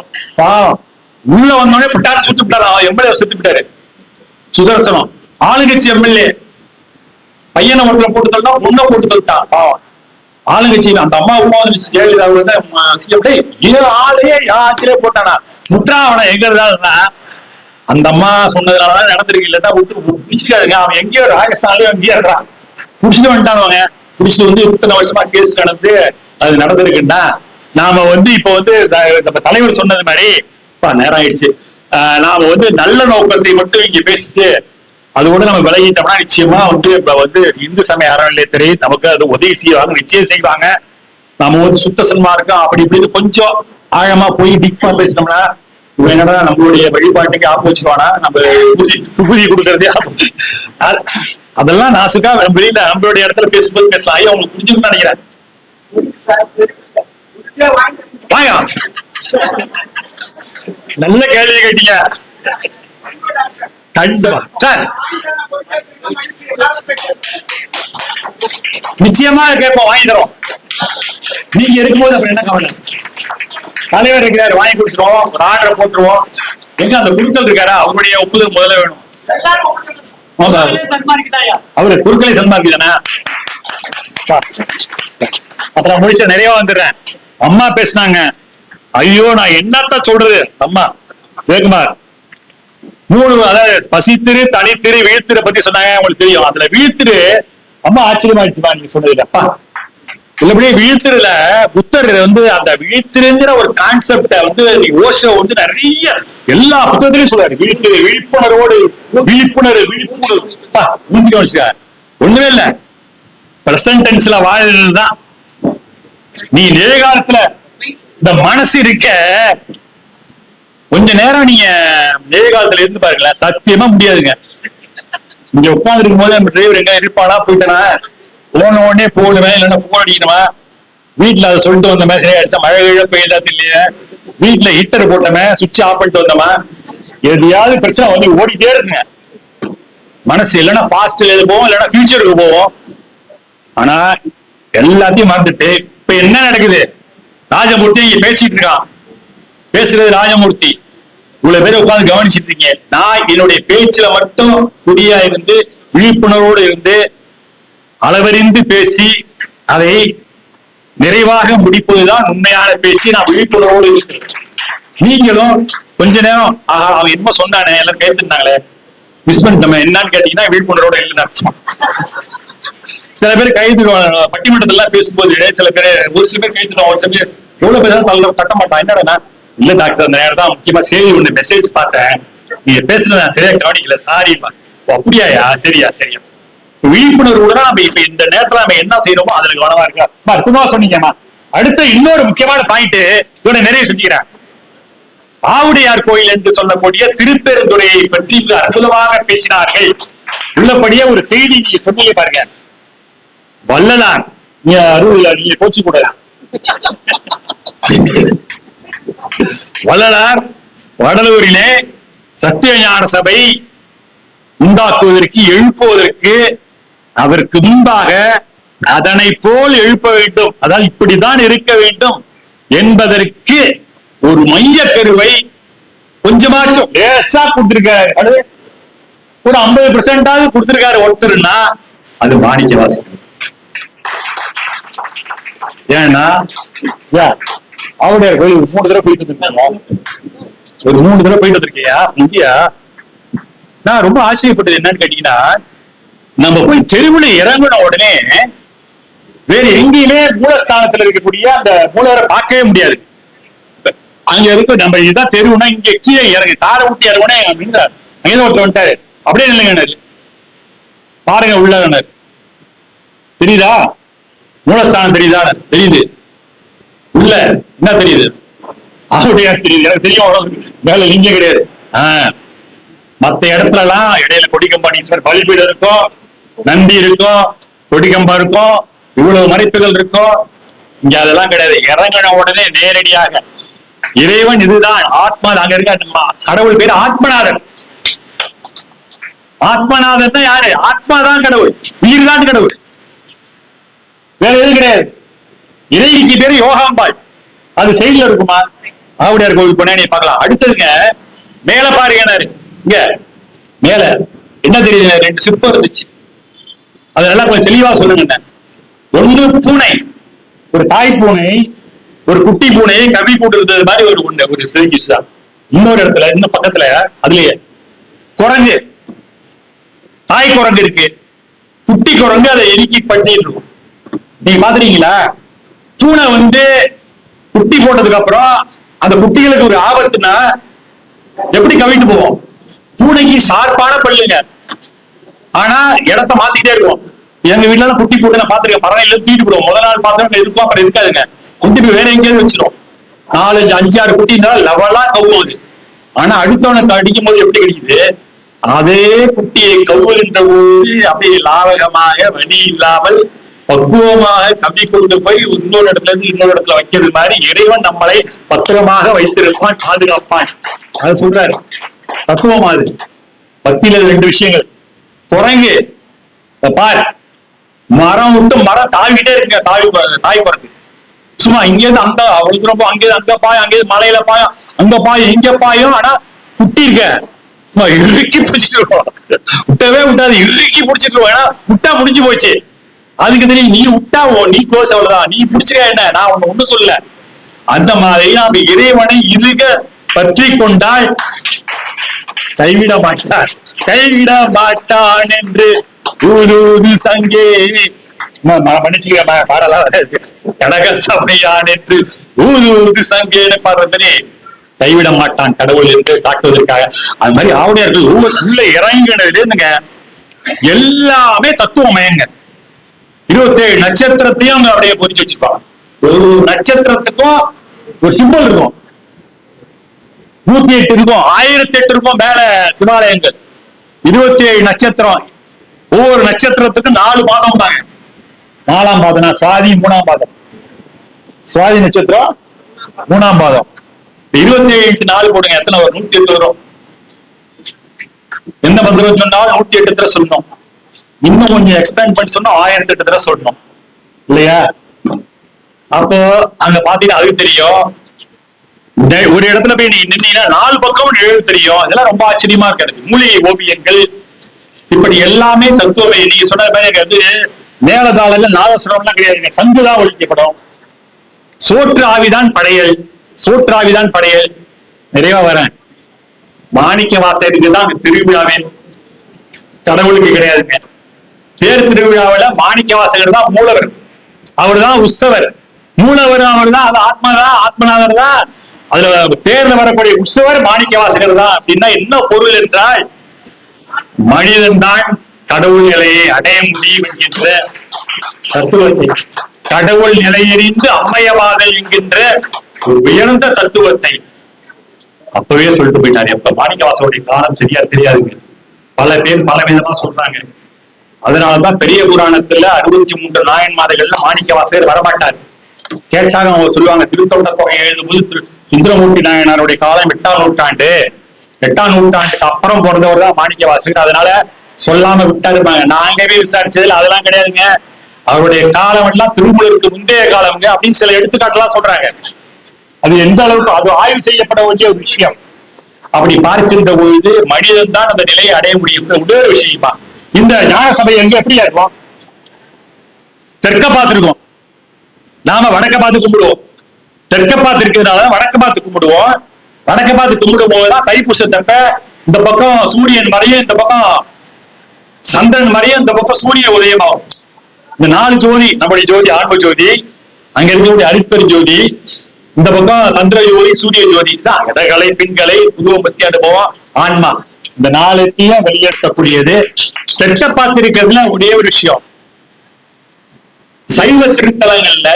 உள்ள வந்தோடனே விட்டாரு, சுத்து விட்டாரா, எம்எல்ஏ சுத்து விட்டாரு. சுதர்சனம் ஆளுங்கட்சி எம்எல்ஏ பையனை ஒருத்தர் போட்டு தள்ளா, பொண்ணை போட்டு தள்ளிட்டான். ஆளுங்கட்சி அந்த அம்மா உமா ஜெயலலிதா ஆளையே யாத்திரே போட்டானா. முற்றா அவனை எங்க இருந்தாலும்னா அந்த அம்மா சொன்னதுனாலதான் நடந்திருக்கு. இல்லட்டா விட்டு பிடிச்சிக்காதுங்க. அவன் எங்கேயோ ராஜஸ்தான்லயும் எங்கேயோ இருக்கான், புடிச்சிட்டு வந்துட்டானுவாங்க. புடிச்சிட்டு வந்து இத்தனை வருஷமா கேஸ் நடந்து அது நடந்திருக்குன்னா நாம வந்து இப்ப வந்து நம்ம தலைவர் சொன்னது மாதிரி நேரம் ஆயிடுச்சு. நாம வந்து நல்ல நோக்கத்தை மட்டும் இங்க பேசிட்டு அதோட நம்ம விலகிட்டோம்னா நிச்சயமா இப்ப இந்து சமய அறநிலையத்துறை நமக்கு அது உதவி செய்வாங்க, நிச்சயம் செய்வாங்க. நாம சுத்த சன்மார்க்கம் அப்படி இப்படி கொஞ்சம் ஆழமா போய் டீப்பா பேசினோம்னா என்னடா நம்மளுடைய வழிபாட்டுக்கு ஆப்போசிட்டானா நம்ம ஊதி கொடுக்கறதே. அதெல்லாம் நாசுக்கா வெளியில நம்மளுடைய இடத்துல பேசும்போது பேசலாம். ஐயா உங்களுக்கு புரிஞ்சுக்கணும்னு நினைக்கிறேன். நல்ல கேள்வி கேட்டீங்க. சார் நிச்சயமா கேட்போம், வாங்கி தரோம். நீங்க இருக்கும்போது அப்புறம் என்ன கவலை? தலைவர் இருக்கிறாரு, வாங்கி கொடுத்துருவோம், ஒரு ஆர்டரை போட்டுருவோம். எங்க அந்த குருக்கள் இருக்காரா, அவருடைய ஒப்புதல் முதல்ல வேணும். அவரு குருக்களை சன்மார்க்கி தானே. அப்புறம் முடிச்ச நிறைய வந்துடுறேன். அம்மா பேசினாங்க. ஐயோ நான் என்னத்த சொல்றது. அம்மா ஜெயக்குமார் 3 அதாவது பசித்திரு, தனித்திரு, வீழ்த்திரு பத்தி சொன்னாங்க. உங்களுக்கு தெரியும். அதுல வீழ்த்திரு அம்மா ஆச்சரியமாயிடுச்சுமா நீங்க சொன்னது. அப்பா இல்லபடியே வீழ்த்திருல புத்தர் அந்த வீழ்த்திருங்கிற ஒரு கான்செப்ட ஓஷோ நிறைய எல்லா புத்தகத்திலையும் சொல்றாரு. வீழ்த்திரு, விழிப்புணர்வோடு, விழிப்புணர்வு, விழிப்புணர்வு ஒண்ணுமே இல்ல, பிரசன்ட் டென்ஸ்ல வாழ்றதுதான். நீ நிகழ்காலத்துல இந்த மனசு இருக்க கொஞ்ச நேரம் நீங்க நிகழ்காலத்துல இருந்து பாருங்களேன், சத்தியமா முடியாதுங்க. இங்க உட்கார்ந்து இருக்கும் போது நம்ம டிரைவர் எங்க இருப்பானா, போயிட்டனா போன உடனே போடுவேன், இல்லைன்னா போன் அடிக்கணுமா, வீட்டுல அதை சொல்லிட்டு வந்தோமே, சரி அடிச்சா மழை கீழ பெய்யுதா இல்லையா, வீட்டுல ஹீட்டர் போட்டோமே, சுவிட்ச் ஆஃப் பண்ணிட்டு வந்தோமா, எதையாவது பிரச்சனை ஓடிட்டே இருக்குங்க மனசு. இல்லைன்னா பாஸ்ட்ல எது போவோம், இல்லைன்னா ஃபியூச்சருக்கு போவோம். ஆனா எல்லாத்தையும் மறந்துட்டு இப்ப என்ன நடக்குது? ராஜமூர்த்தி இங்க பேசிட்டு இருக்கான். பேசுறது ராஜமூர்த்தி. இவ்வளவு பேரை உட்கார்ந்து கவனிச்சுட்டு இருக்கீங்க. நான் என்னுடைய பேச்சுல மட்டும் குறியா இருந்து, விழிப்புணர்வோடு இருந்து, அளவறிந்து பேசி அதை நிறைவாக முடிப்பதுதான் உண்மையான பேச்சு. நான் விழிப்புணர்வோடு இருக்கிறேன். நீங்களும் கொஞ்ச நேரம் அவன் என்ன சொன்னானே எல்லாம் கேட்டுருந்தாங்களே, மிஸ் பண்ணிட்டோம் என்னன்னு கேட்டீங்கன்னா விழிப்புணர்வோடு இல்லைன்னு அர்த்தம். சில பேர் கைது பட்டிமன்றத்துல பேசும்போது சில பேர் ஒரு சில பேர் கைதுடுவான், ஒரு சில பேர் எவ்வளவு பேர் கட்ட மாட்டான். என்னடா இல்ல டாக்டர், அந்த நேரம் தான் முக்கியமா செய்தி ஒண்ணு மெசேஜ் பார்த்தேன், நீங்க பேசுறது நான் சரியா கவனிக்கல, சாரி. அப்படியாயா, சரியா சரியா. விழிப்புணர்வு நம்ம இப்ப இந்த நேரத்துல நம்ம என்ன செய்யறோமோ அதுல கவனமா இருக்கா. அற்புதமா சொன்னீங்கம்மா. அடுத்த இன்னொரு முக்கியமான பாயிண்ட் இதோட நிறைய செஞ்சுக்கிறேன். ஆவுடையார் கோயில் என்று சொல்லக்கூடிய திருப்பெருந்துறையை பற்றி அற்புதமாக பேசினார்கள். உள்ளபடியே ஒரு செய்தி நீங்க சொன்னீங்க பாருங்க. வள்ளலார் நீங்க போச்சு கூட வள்ளலார் வடலூரிலே சத்தியஞான சபை உண்டாக்குவதற்கு, எழுப்புவதற்கு அதற்கு முன்பாக அதனை போல் எழுப்ப வேண்டும், அதாவது இப்படிதான் இருக்க வேண்டும் என்பதற்கு ஒரு மைய கருவை கொஞ்சமாச்சும் லேசா கொடுத்திருக்காரு. ஒரு 50% கொடுத்திருக்காரு ஒருத்தருன்னா அது மாணிக்க வாசகர். ஏன்னா அவருடைய கோயில் 3 தடவை போயிட்டு இருக்காங்க. ஒரு 3 தடவை போயிட்டு வந்திருக்கியா இந்தியா. நான் ரொம்ப ஆச்சரியப்பட்டது என்னன்னு கேட்டீங்கன்னா, நம்ம போய் தெருவுல இறங்கின உடனே வேற எங்கேயுமே மூலஸ்தானத்துல இருக்கக்கூடிய அந்த மூலவரை பார்க்கவே முடியாது. அங்க இருக்கு நம்ம இதுதான் தெருவுனா, இங்க கீழே இறங்கி காரை விட்டு இறங்குனே அங்கே ஒருத்தர் வந்துட்டாரு. அப்படியே இல்லைங்க பாருங்க உள்ள தெரியுதா, மூலஸ்தானம் தெரியுதா? தெரியுது. உள்ள என்ன தெரியுது? அவருடைய தெரியுது, எனக்கு தெரியும். வேலை இங்க கிடையாது. மத்த இடத்துல எல்லாம் இடையில கொடிக்கம்பா பலிபீடம் இருக்கும், நந்தி இருக்கும், கொடிக்கம்பா இருக்கும், இவ்வளவு மறைப்புகள் இருக்கும். இங்க அதெல்லாம் கிடையாது. இறங்கின உடனே நேரடியாக இறைவன் இதுதான் ஆத்மா. அங்க இருக்க கடவுள் பேரு ஆத்மநாதன். ஆத்மநாதன் தான் யாரு? ஆத்மாதான் கடவுள், உயிர் தான் கடவுள், வேற எதுவும் கிடையாது. இறைவிக்கு பேரு யோகாம்பாள். அது செய்தியில இருக்குமா? ஆவுடையார் கோவில் போனே நீ பார்க்கலாம். அடுத்ததுங்க மேல பாருங்க, இங்க மேல என்ன தெரியுது? 2 சிற்பம் இருந்துச்சு. அதெல்லாம் கொஞ்சம் தெளிவா சொல்லுங்க. ஒண்ணு பூனை, ஒரு தாய் பூனை, ஒரு குட்டி பூனையை கவி போட்டு மாதிரி ஒரு சிறுகிச்சுதான். இன்னொரு இடத்துல இன்னும் பக்கத்துல அதுலயே குரங்கு, தாய் குரங்கு இருக்கு, குட்டி குரங்கு அதை எரிக்கி பண்ணிட்டு இருக்கும். நீங்க பாத்துறீங்களா? பூனை குட்டி போட்டதுக்கு அப்புறம் அந்த குட்டிகளுக்கு ஒரு ஆபத்துனா எப்படி கவிட்டு போவோம்? பூனைக்கு ஷார்ப்பான பல்லுங்க, ஆனா இடத்த மாத்திக்கிட்டே இருக்கும். எங்க வீட்டுல எல்லாம் குட்டி போட்டு நான் பாத்துருக்கேன், பறவையில தூக்கிட்டு போடுவோம். முதல் நாள் பாத்திரம் இருக்கும், அப்புறம் இருக்காதுங்க, குட்டி போய் வேற எங்கேயாவது வச்சிரும். 4, 5, 6 குட்டி இருந்தாலும் லெவலா கவ்வும் அது. ஆனா அடுத்தவனுக்கு அடிக்கும் போது எப்படி கிடைக்குது, அதே குட்டியை கவ்வுகின்ற போது அப்படியே லாவகமாக வழி இல்லாமல் பக்குவமாக கவி கொண்டு போய் இன்னொரு இடத்துல இருந்து இன்னொரு இடத்துல வைக்கிறது மாதிரி இறைவன் நம்மளை பத்திரமாக வைத்திருப்பான், பாதுகாப்பான். அதை சொல்றாரு தத்துவமா. அது பத்தியில 2 விஷயங்கள். குரங்கு பார், மரம் விட்டு மரம் தாவிக்கிட்டே இருக்கு, தாய் குரங்கு சும்மா இங்கேருந்து அங்க அவ்வளவு தூரம், அங்கேயிருந்து அங்க பாயும், அங்கேயிருந்து மலையில பாயும், அங்க பாயும், இங்க பாயும். ஆனா குட்டி இருக்க சும்மா இறுக்கி பிடிச்சிட்டு இருக்கோம், விட்டவே விட்டாது, இறுக்கி பிடிச்சிட்டு இருக்கோம். ஏன்னா விட்டா முடிஞ்சு போச்சு. அதுக்கு தெரியும், நீ விட்டா நீ க்ளோஸ், அவ்வளவுதான், நீ பிடிச்சிக்க என்ன, நான் உன்னை ஒண்ணும் சொல்ல. அந்த மாதிரி நாம் இறைவனை இறுக பற்றி கொண்டால் கைவிட மாட்டான், கைவிட மாட்டான் என்று ஊது சங்கே மன்னிச்சுக்க பாடலாம், கடக சமையான் என்று ஊது சங்கேன்னு பாடுற மாதிரி கைவிட மாட்டான் கடவுள் என்று காட்டுவதற்காக. அது மாதிரி ஆவுடையார்கள் ஒவ்வொரு உள்ள இறங்கினதுல இருந்துங்க எல்லாமே தத்துவமயங்க. 27 நட்சத்திரத்தையும் அவங்க அப்படியே பொறிச்சு வச்சிருப்பாங்க. ஒரு நட்சத்திரத்துக்கும் ஒரு சிம்பிள் இருக்கும், 108 இருக்கும், 1008 இருக்கும் மேல சிவாலயங்கள். 27 நட்சத்திரம், ஒவ்வொரு நட்சத்திரத்துக்கும் 4 பாதம் தாங்க. 4ஆம் பாதம்னா சுவாதி 3ஆம் பாதம், சுவாதி நட்சத்திரம் 3ஆம் பாதம். 27 4 போடுங்க, எத்தனை வரும்? 108 வரும். எந்த மந்திரம் சொன்னாலும் 108 தடவை சொல்லணும். இன்னும் கொஞ்சம் எக்ஸ்பேண்ட் பண்ணி சொன்னா 1008 தடவை சொல்லணும் இல்லையா? அப்போ அங்க பாத்தீங்கன்னா அது தெரியும். ஒரு இடத்துல போய் நீ நின்னீங்கன்னா 4 பக்கம் எழுத தெரியும். இதெல்லாம் ரொம்ப ஆச்சரியமா இருக்கு. மூலிகை ஓவியங்கள் இப்படி எல்லாமே தத்துவமே. நீங்க சொன்ன மாதிரி எனக்கு வந்து மேலதாள நாதஸ்வரம்லாம் கிடையாதுங்க, சங்குதான் ஒழிக்கப்படும். சோற்று ஆவிதான் படையல், சோற்று ஆவிதான் படையல். நிறைவா வரேன், மாணிக்க வாசகருக்கு தான் திருவிழாவே, கடவுளுக்கு கிடையாதுங்க. தேர் திருவிழாவில மாணிக்க வாசகர் தான் மூலவர், அவர் தான் உற்சவர். மூலவர் அவர் தான், அது ஆத்மாதான், ஆத்மநாதர் தான். அதுல தேர்ல வரக்கூடிய உற்சவர் மாணிக்க வாசகர் தான். அப்படின்னா என்ன பொருள் என்றால், மனிதன் தான் கடவுள் நிலையை அடைய முடியும் என்கின்ற தத்துவத்தை, கடவுள் நிலையறிந்து அம்மையவாதல் என்கின்ற ஒரு உயர்ந்த தத்துவத்தை அப்பவே சொல்லிட்டு போயிட்டாரு. எப்ப மாணிக்கவாசனுடைய காலம் சரியா தெரியாதுங்க, பல பேர் பல விதமா சொல்றாங்க. அதனாலதான் பெரிய புராணத்துல 63 நாயன்மார்கள்ல மாணிக்கவாசகர் வரமாட்டாரு. கேட்டாங்க, அவங்க சொல்லுவாங்க, திருத்தொண்ட தொகை எழுதும்போது சுந்தரமூர்த்தி நாயனாருடைய காலம் 8ஆம் நூற்றாண்டு, 8ஆம் நூற்றாண்டுக்கு அப்புறம் பிறந்தவர் தான் மாணிக்கவாசகர். அதனால சொல்லாம விட்டாருப்பாங்க. நாங்கவே விசாரிச்சதுல அதெல்லாம் கிடையாதுங்க, அவருடைய காலம் எல்லாம் திருமூலருக்கு முந்தைய காலம்ங்க அப்படின்னு சில எடுத்துக்காட்டுலாம் சொல்றாங்க. அது எந்த அளவுக்கு அது ஆய்வு செய்யப்பட வேண்டிய ஒரு விஷயம். அப்படி பார்க்கின்ற பொழுது மனிதன் தான் அந்த நிலையை அடைய முடியும். இன்னொரு விஷயமா, இந்த ஞான சபை எங்க எப்படியா இருக்கும்? தெற்க பார்த்திருக்கோம், நாம வடக்க பார்த்து கும்பிடுவோம். தெற்க பார்த்து இருக்கிறதுனால வடக்க பார்த்து கும்பிடுவோம். வடக்க பார்த்து கும்பிடும் போதுதான் தைப்பூசத்தப்ப இந்த பக்கம் சூரியன் மறையும், இந்த பக்கம் சந்திரன் மறையும், இந்த பக்கம் சூரிய உதயமாகும். இந்த 4 ஜோதி, நம்முடைய ஜோதி ஆன்ம ஜோதி, அங்க இருக்கக்கூடிய அரிப்பெரு ஜோதி, இந்த பக்கம் சந்திர ஜோதி, சூரிய ஜோதி தான் இடகலை பின்கலை உருவம் பத்தி அனுபவம் ஆன்மா. இந்த 4த்தையும் வெளியேற்றக்கூடியது. தெற்க பார்த்திருக்கிறதுல ஒரே ஒரு விஷயம், சைவ திருத்தலங்கள்ல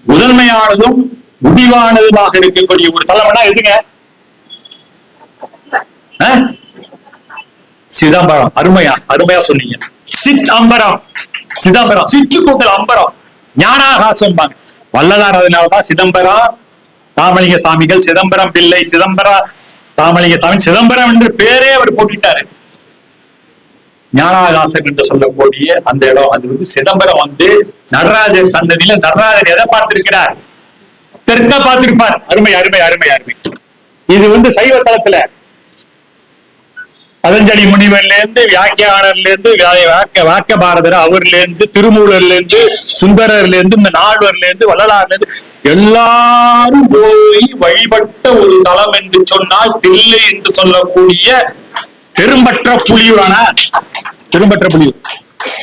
முதன்மையானதும் முடிவானதுமாக இருக்கக்கூடிய ஒரு தலம்னா எதுங்க? சிதம்பரம். அருமையா சொன்னீங்க. சிதம்பரம், சிதம்பரம், சிற்றுக்கூட்டல் அம்பரம், ஞானாகாசம் பாங்க. வள்ளலார் அதனாலதான் சிதம்பரம் ராமலிங்க சாமிகள், சிதம்பரம் பிள்ளை, சிதம்பரம் ராமலிங்க சாமி, சிதம்பரம் என்று பேரே அவர் போட்டுட்டாரு. ஞானாகாசம் என்று சொல்லக்கூடிய அந்த இடம், அது வந்து சிதம்பரம் வந்து நடராஜர் சந்ததியில நடராஜர் எதை பார்த்திருக்கிறார்? தெற்க பார்த்திருப்பார். அருமை அருமை அருமை அருமை. இது வந்து சைவ தளத்துல பதஞ்சலி முனிவர்ல இருந்து, வியாக்கியானர்ல இருந்து, வாக்க பாரதர் அவர்ல இருந்து, திருமூலர்ல இருந்து, சுந்தரர்ல இருந்து, இந்த நால்வர்ல இருந்து, வள்ளலார்ல இருந்து எல்லாரும் போய் வழிபட்ட ஒரு தலம் என்று சொன்னால் தில்லை என்று சொல்லக்கூடிய பெரும்பற்ற புலியூரான, பெரும்பற்ற புலியூர்,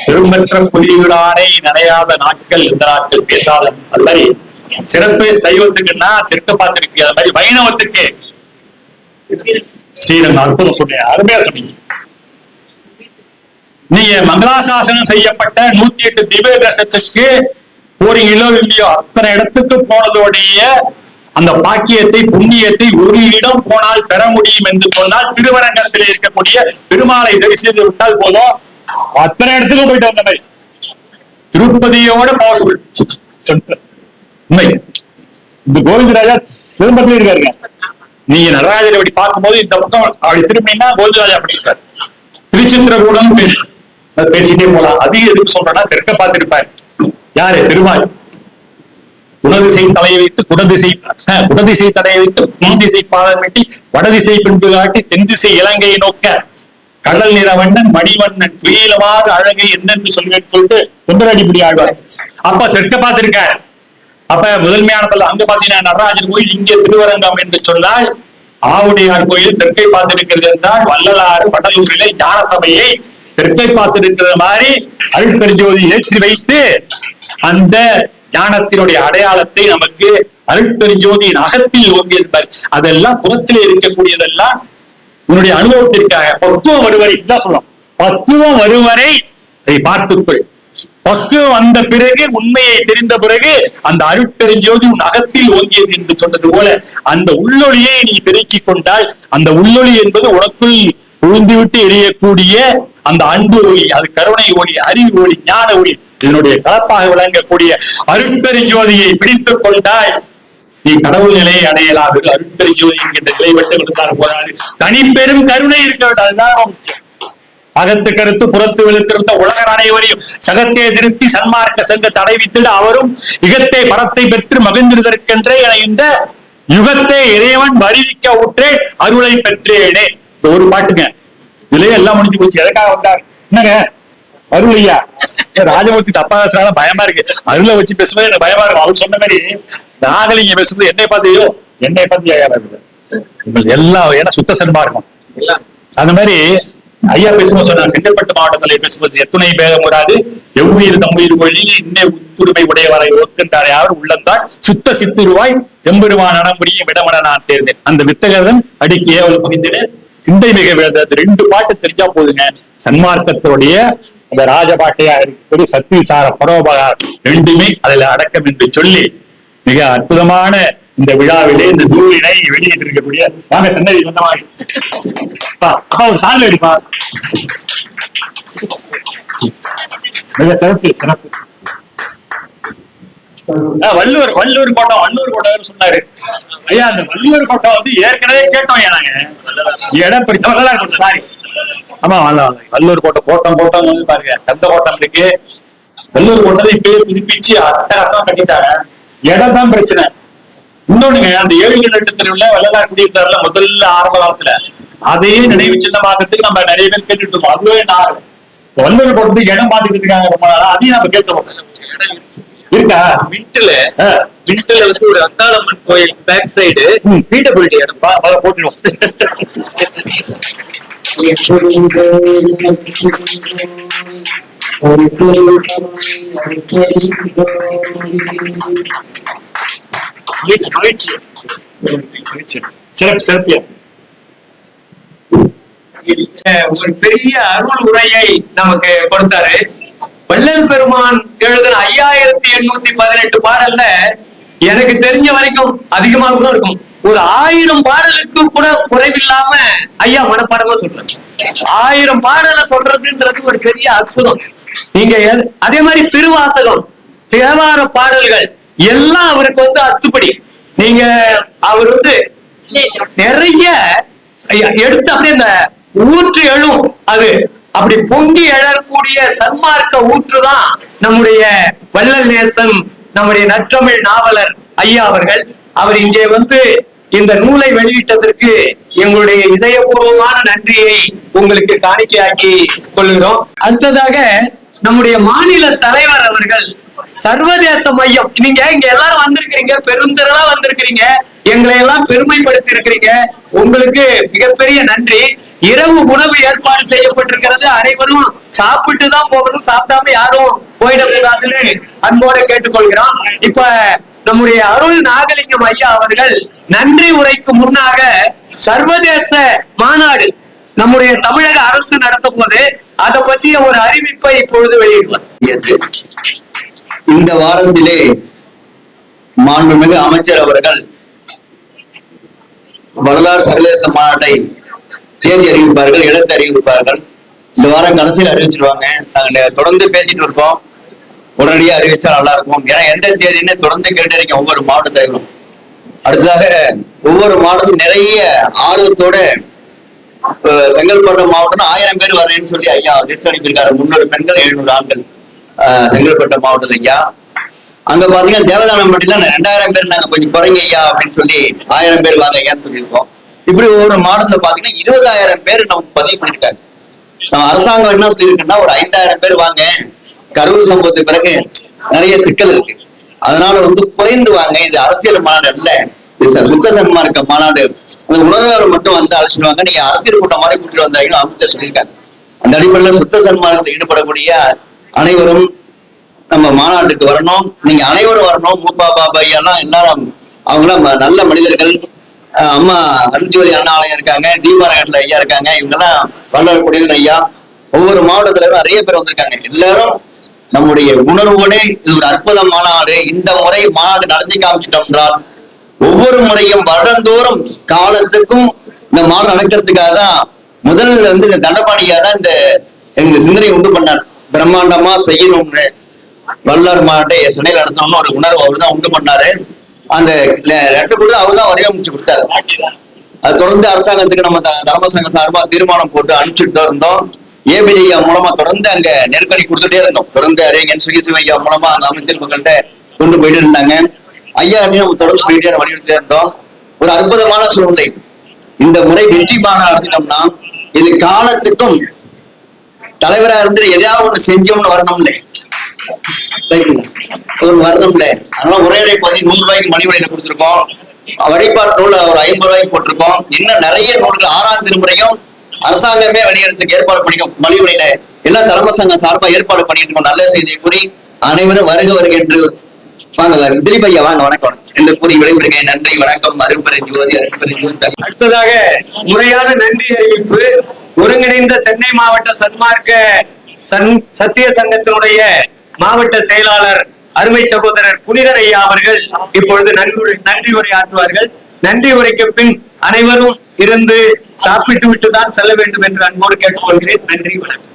பெரும்பற்ற புலியூரானை நினையாத நாட்கள் இந்த நாட்கள் பேசாத. அது மாதிரி சிறப்பு சைவத்துக்குன்னா தெற்க பார்த்திருக்கு. அது மாதிரி வைணவத்துக்கு ஸ்ரீரங்கம். அற்புதம் சொன்னீங்க, அருமையா சொன்னீங்க. நீங்க மங்களாசாசனம் செய்யப்பட்ட 108 திவ்ய தேசத்துக்கு போறீங்களோ இல்லையோ அத்தனை இடத்துக்கு போனதோடைய அந்த பாக்கியத்தை புண்ணியத்தை ஒரு இடம் போனால் பெற முடியும் என்று சொன்னால் திருவரங்கத்தில் இருக்கக்கூடிய பெருமாளை தரிசித்து விட்டால் போதும். அத்தனை இடத்துக்கும் போயிட்டு வந்த மாதிரி திருப்பதியோட பவர்ஃபுல் உண்மை. இந்த கோவிந்தராஜா சிதம்பரத்தில் இருக்காருங்க. நீங்க நடராஜரை அப்படி பார்க்கும்போது இந்த பக்கம் அப்படி திரும்பினா கோவிந்தராஜா அப்படி இருக்காரு. திருச்சித்திரகூடம் பேசிட்டே போலாம். அதிக எதுக்கு சொல்றேன்னா தெற்க பார்த்திருப்பாரு. யாரு? பெருமாள். குணதிசை தலையை வைத்து குடதிசை தலையை வைத்து முன்திசை பாதம் வெட்டி வடதிசை பின்பு காட்டி தென்திசை இலங்கையை நோக்க கடல் நிறவண்ணன் மணிவண்ணன் துயிலவாத அழகை என்னென்று சொல்வேன்னு சொல்லிட்டு தொண்டரடிப்படி ஆழ்வார். அப்ப தெற்க பார்த்திருக்காரு. அப்ப முதன்மையானதுல அங்க பாத்தீங்கன்னா நடராஜர் கோயில், இங்கே திருவரங்கம் என்று சொன்னால் ஆவுடையார் கோயில் தெற்கை பார்த்திருக்கிறது என்றால் வள்ளலாறு வடலூரிலே ஞான சபையை தெற்கை பார்த்திருக்கிற மாதிரி அருட்பெருஞ்சோதி ஏற்றி வைத்து அந்த ஞானத்தினுடைய அடையாளத்தை நமக்கு அருட்பெருஞ்சோதியின் அகத்தில் ஓங்கியிருப்பார். அதெல்லாம் புறத்திலே இருக்கக்கூடியதெல்லாம் உன்னுடைய அனுபவத்திற்காக பக்குவம் வருவரை தான் சொல்லலாம். பக்குவம் வருவரை அதை பார்த்துக்கொள். பக்குவம் வந்த பிறகு உண்மையை தெரிந்த பிறகு அந்த அருட்பெருஞ்சோதி உன் அகத்தில் ஓங்கியது என்று சொன்னது போல அந்த உள்ளொளியை நீ பெருக்கிக் கொண்டால் அந்த உள்ளொளி என்பது உனக்குள் விழுந்துவிட்டு எரியக்கூடிய அந்த அன்பு ஒளி, அது கருணை ஒளி, அறிவு ஒளி, ஞான ஒளி, இதனுடைய கலப்பாக விளங்கக்கூடிய அருட்பெருஞ்சோதியை பிடித்துக் கொண்டால் நீ கடவுள் நிலையை அடையலாம். அருட்பெருஞ்சோதி என்கின்ற நிலை விட்டு கொடுத்தால் போதாது, தனிப்பெரும் கருணை இருக்க வேண்டும். அதுதான் அகத்து கருத்து புறத்து வெளுத்திருந்த உலகர் அனைவரையும் சகத்தே திருத்தி சன்மார்க்க சங்க தடைவித்திட அவரும் யுகத்தை பரத்தை பெற்று மகிழ்ந்திருதற்கென்றே என இந்த யுகத்தை இறைவன் வரிதிக்க ஊற்றே அருளை பெற்றேனே. ஒரு பாட்டுங்க, இதுலயே எல்லாம் முடிஞ்சு போச்சு. எதற்காக வந்தார்? என்னங்க அருளையா? ராஜமூர்த்தி தப்பாசால பயமா இருக்கு. அருளை வச்சு பேசும்போது எனக்கு பயமா இருக்கும். அவர் சொன்ன மாதிரி நாகலிங்க பேசும்போது என்னை பார்த்தையோ என்னை பார்த்து ஐயா எல்லாம் ஏன்னா சுத்த சன்மா இருக்கும். அந்த மாதிரி ஐயா பேசும்போது சொன்னாங்க, செங்கல்பட்டு மாவட்டத்தில் பேசும்போது எத்துணை பேகம் வராது எவ்வுயிர் தம்முயிர் கொள்ளில் இன்னே உத்துரிமை உடையவரை ஓர்க்கின்றார் யார் உள்ளந்தால் சுத்த சித்துருவாய் எம்பெருமான் அடம்படியும் விடமட நான் தேர்ந்தேன். அந்த வித்தகரன் அடிக்கு ஏவல் புரிந்தின சிந்தை மிக வேண்டது. 2 பாட்டு தெரிஞ்சா போதுங்க. சன்மார்க்கத்தினுடைய அந்த ராஜபாட்டையா இருக்கக்கூடிய சத்விசார பரோபகார் ரெண்டுமே அதுல அடக்கம் என்று சொல்லி மிக அற்புதமான இந்த விழாவிலே இந்த நூலினை வெளியிட்டு இருக்கக்கூடிய வாங்க சன்னதி சொந்தமாக ஒரு சாலை அடிப்பா. மிக சிறப்பு சிறப்பு. வள்ளுவர் கோட்டம் சொன்னாரு. ஐயா அந்த வள்ளுவர் கோட்டம் வந்து ஏற்கனவே கேட்டோம். நாங்க இடம் பிடித்தவங்க சாரி ஆமா வள்ளுவர் கோட்டம் வந்து பாருங்க கந்த கோட்டம் இருக்கு. வள்ளுவர் கோட்டத்தை இப்பயே புதுப்பிச்சு அட்டகாசமா கட்டிட்டாங்க. இடம் தான் பிரச்சனை. இன்னொன்னுங்க, அந்த 7 தெருவுல வள்ளலார் குடியிருந்தாருல முதல்ல ஆரம்ப காலத்துல அதையே நினைவு சின்னமாக்கிறதுக்கு நம்ம நிறைய பேர் கேட்டுட்டு இருக்கோம். அதுவே நான் வள்ளுவர் கோட்டத்துக்கு இடம் பாத்துக்கிட்டு இருக்காங்க ரொம்ப நாளா. அதையும் நம்ம கேட்கிறோம். இருக்கா? மின்ட்ல வந்து ஒரு அங்காளம்மன் கோயில் பேக் சைடு பீடபிலிட்டி இடம்பா அதை போட்டுடும். சிறப்பு. ஒரு பெரிய அருள் உரையை நமக்கு கொடுத்தாரு. வள்ளல் பெருமான் எழுதின 5818 பாடல்ல எனக்கு தெரிஞ்ச வரைக்கும் அதிகமாக கூட இருக்கும். ஒரு 1000 பாடலுக்கு கூட குறைவில்லாம ஐயா மனப்பாடமா சொல்றாரு. 1000 பாடலை சொல்றதுன்றது ஒரு பெரிய அற்புதம். நீங்க அதே மாதிரி திருவாசகம், தேவார பாடல்கள் எல்லாம் அவருக்கு வந்து அத்துப்படி. நீங்க அவர் வந்து நிறைய எடுத்து அப்படியே இந்த ஊற்று எழும், அது அப்படி பொங்கி எழக்கூடிய சன்மார்க்க ஊற்றுதான் நம்முடைய வள்ளல் நேசன், நம்முடைய நற்றமிழ் நாவலர் ஐயா அவர்கள். அவர் இங்கே வந்து இந்த நூலை வெளியிட்டதற்கு எங்களுடைய இதயபூர்வமான நன்றியை உங்களுக்கு காணிக்கையாக்கி கொள்கிறோம். அடுத்ததாக நம்முடைய மாநில தலைவர் அவர்கள் சர்வதேச மையம், நீங்க இங்க எல்லாரும் வந்திருக்கிறீங்க, பெருந்திரளா வந்திருக்கிறீங்க, எங்களை எல்லாம் பெருமைப்படுத்தி இருக்கிறீங்க. உங்களுக்கு மிகப்பெரிய நன்றி. இரவு உணவு ஏற்பாடு செய்யப்பட்டிருக்கிறது. அனைவரும் சாப்பிட்டு தான் போகணும், சாப்பிடாம யாரும் போயிடக்கூடாதுன்னு அன்போட கேட்டுக்கொள்கிறோம். இப்ப நம்முடைய அருள் நாகலிங்கம் ஐயா அவர்கள் நன்றி உரைக்கு முன்னாக சர்வதேச மாநாடு நம்முடைய தமிழக அரசு நடத்தும் போது அதை பற்றிய ஒரு அறிவிப்பை இப்பொழுது வெளியிடுவார். இந்த வாரத்திலே மாண்புமிகு அமைச்சர் அவர்கள் வரலாறு சர்வதேச மாநாட்டை தேதி அறிவிப்பார்கள், இடத்தை அறிவிப்பார்கள். இந்த வாரம் கடைசியில் அறிவிச்சிருவாங்க. நாங்க தொடர்ந்து பேசிட்டு இருக்கோம், உடனடியாக அறிவிச்சா நல்லா இருக்கும். ஏன்னா எந்த தேதின்னு தொடர்ந்து கேட்டிருக்கேன் ஒவ்வொரு மாவட்டத்தையும். அடுத்ததாக ஒவ்வொரு மாவட்டத்திலும் நிறைய ஆர்வத்தோட செங்கல்பட்டு மாவட்டம் 1000 பேர் வரேன்னு சொல்லி ஐயா லிஸ்ட் அனுப்பியிருக்காரு. 300 பெண்கள் 700 ஆண்கள். செங்கல்பட்டு மாவட்டத்தில் ஐயா அங்க பாத்தீங்கன்னா தேவதானம் மட்டும் 2000 பேர் நாங்க கொஞ்சம் குறைங்க ஐயா அப்படின்னு சொல்லி 1000 பேர் வாங்க ஐயான்னு சொல்லியிருக்கோம். இப்படி ஒவ்வொரு மாவட்டத்துல பாத்தீங்கன்னா 20000 பேர் நமக்கு பதிவு பண்ணிருக்காங்க. நம்ம அரசாங்கம் என்ன சொல்லியிருக்குன்னா ஒரு 5000 பேர் வாங்க, கரூர் சம்பவத்துக்கு பிறகு நிறைய சிக்கல் இருக்கு, அதனால குறைந்து வாங்க, இது அரசியல் மாநாடு அல்ல, இது சுத்த சன்மார்க்க மாநாடு, அந்த உணர்வுகள் மட்டும் அழைச்சிடுவாங்க, நீங்க அரசியல் கூட்டம் மாதிரி கூட்டிட்டு வந்தாங்கன்னு அமைச்சர் சொல்லியிருக்காங்க. அந்த அடிப்படையில் சுத்த சன்மார்க்கத்தில் ஈடுபடக்கூடிய அனைவரும் நம்ம மாநாட்டுக்கு வரணும். நீங்க அனைவரும் வரணும். மூப்பா பாபா ஐயாலாம் எல்லாரும் அவங்களாம் நல்ல மனிதர்கள். அம்மா அருள்ஜோதி அண்ணா ஆலயம் இருக்காங்க, தீபாரகட்ல ஐயா இருக்காங்க, இவங்கெல்லாம் வளரக்கூடியவங்க ஐயா. ஒவ்வொரு மாவட்டத்துல நிறைய பேர் வந்திருக்காங்க. எல்லாரும் நம்முடைய உணர்வோட இது ஒரு அற்புத மாநாடு. இந்த முறை மாநாடு நடத்தி காமிச்சிட்டோம் என்றால் ஒவ்வொரு முறையும் வருடந்தோறும் காலத்துக்கும் இந்த மாநாடு நடக்கிறதுக்காக தான் முதல்ல இந்த தண்டபாணியா தான் இந்த சிந்தனை உண்டு பண்ணார். பிரம்மாண்டமா செய்யணும்னு வல்லார் மாநாட்டை சென்னையில் நடத்தணும்னு ஒரு உணர்வு அவர் தான் உண்டு பண்ணாரு. அந்த லெட்டர் கொடுத்து அவர் தான் வடிவமைச்சு கொடுத்தாரு. அது தொடர்ந்து அரசாங்கத்துக்கு நம்ம தலைமை சங்கம் சார்பா தீர்மானம் போட்டு அனுப்பிச்சுட்டு இருந்தோம். ஏபிடி ஐயா மூலமா தொடர்ந்து அங்க நெருக்கடி கொடுத்துட்டே இருந்தோம். தொடர்ந்து அறிஞர் சுகிசிவ ஐயா மூலமா அங்க அமைச்சர் மக்கள்கிட்ட கொண்டு போயிட்டு இருந்தாங்க. ஐயா நம்ம தொடர்ந்து சொல்லிட்டே வலியுறுத்தி இருந்தோம். ஒரு அற்புதமான சூழ்நிலை. இந்த முறை வெற்றி மாநாடு நடத்தினோம்னா இது காலத்துக்கும் தலைவராக இருந்து எதையாவது ஒண்ணு செஞ்சோம்னு வரணும்ல, ஒரு வரணும்ல. அதனால உரையாடை 100 ரூபாய்க்கு மணிமணியில கொடுத்துருக்கோம். வழிபாட்டு நூல் ஒரு 50 ரூபாய்க்கு போட்டிருக்கோம். இன்னும் நிறைய நூல்கள் 6ஆம் திருமுறையும் அரசாங்கமே வெளியிடறதுக்கு ஏற்பாடு பண்ணிக்கும். மலிவலையில எல்லா தலைமை சங்கம் சார்பா ஏற்பாடு பண்ணிட்டு இருக்கோம். நல்ல செய்தியை கூறி அனைவரும் வருக என்று வாங்க திலீப் ஐயா வாங்க வணக்கம் என்று கூறி விடைபெறுகிறேன். நன்றி, வணக்கம். அருள்பெறை ஜோதி, அருள்பெறை ஜோதி. அடுத்ததாக முறையான நன்றி அறிவிப்பு. ஒருங்கிணைந்த சென்னை மாவட்ட சன்மார்க்க சத்திய சங்கத்தினுடைய மாவட்ட செயலாளர் அருமை சகோதரர் புனிதர் ஐயா அவர்கள் இப்பொழுது நன்றி உரை ஆற்றுவார்கள். நன்றி உரைக்கு பின் அனைவரும் இருந்து சாப்பிட்டு விட்டுதான் செல்ல வேண்டும் என்று அன்போடு கேட்டுக்கொள்கிறேன். நன்றி, வணக்கம்.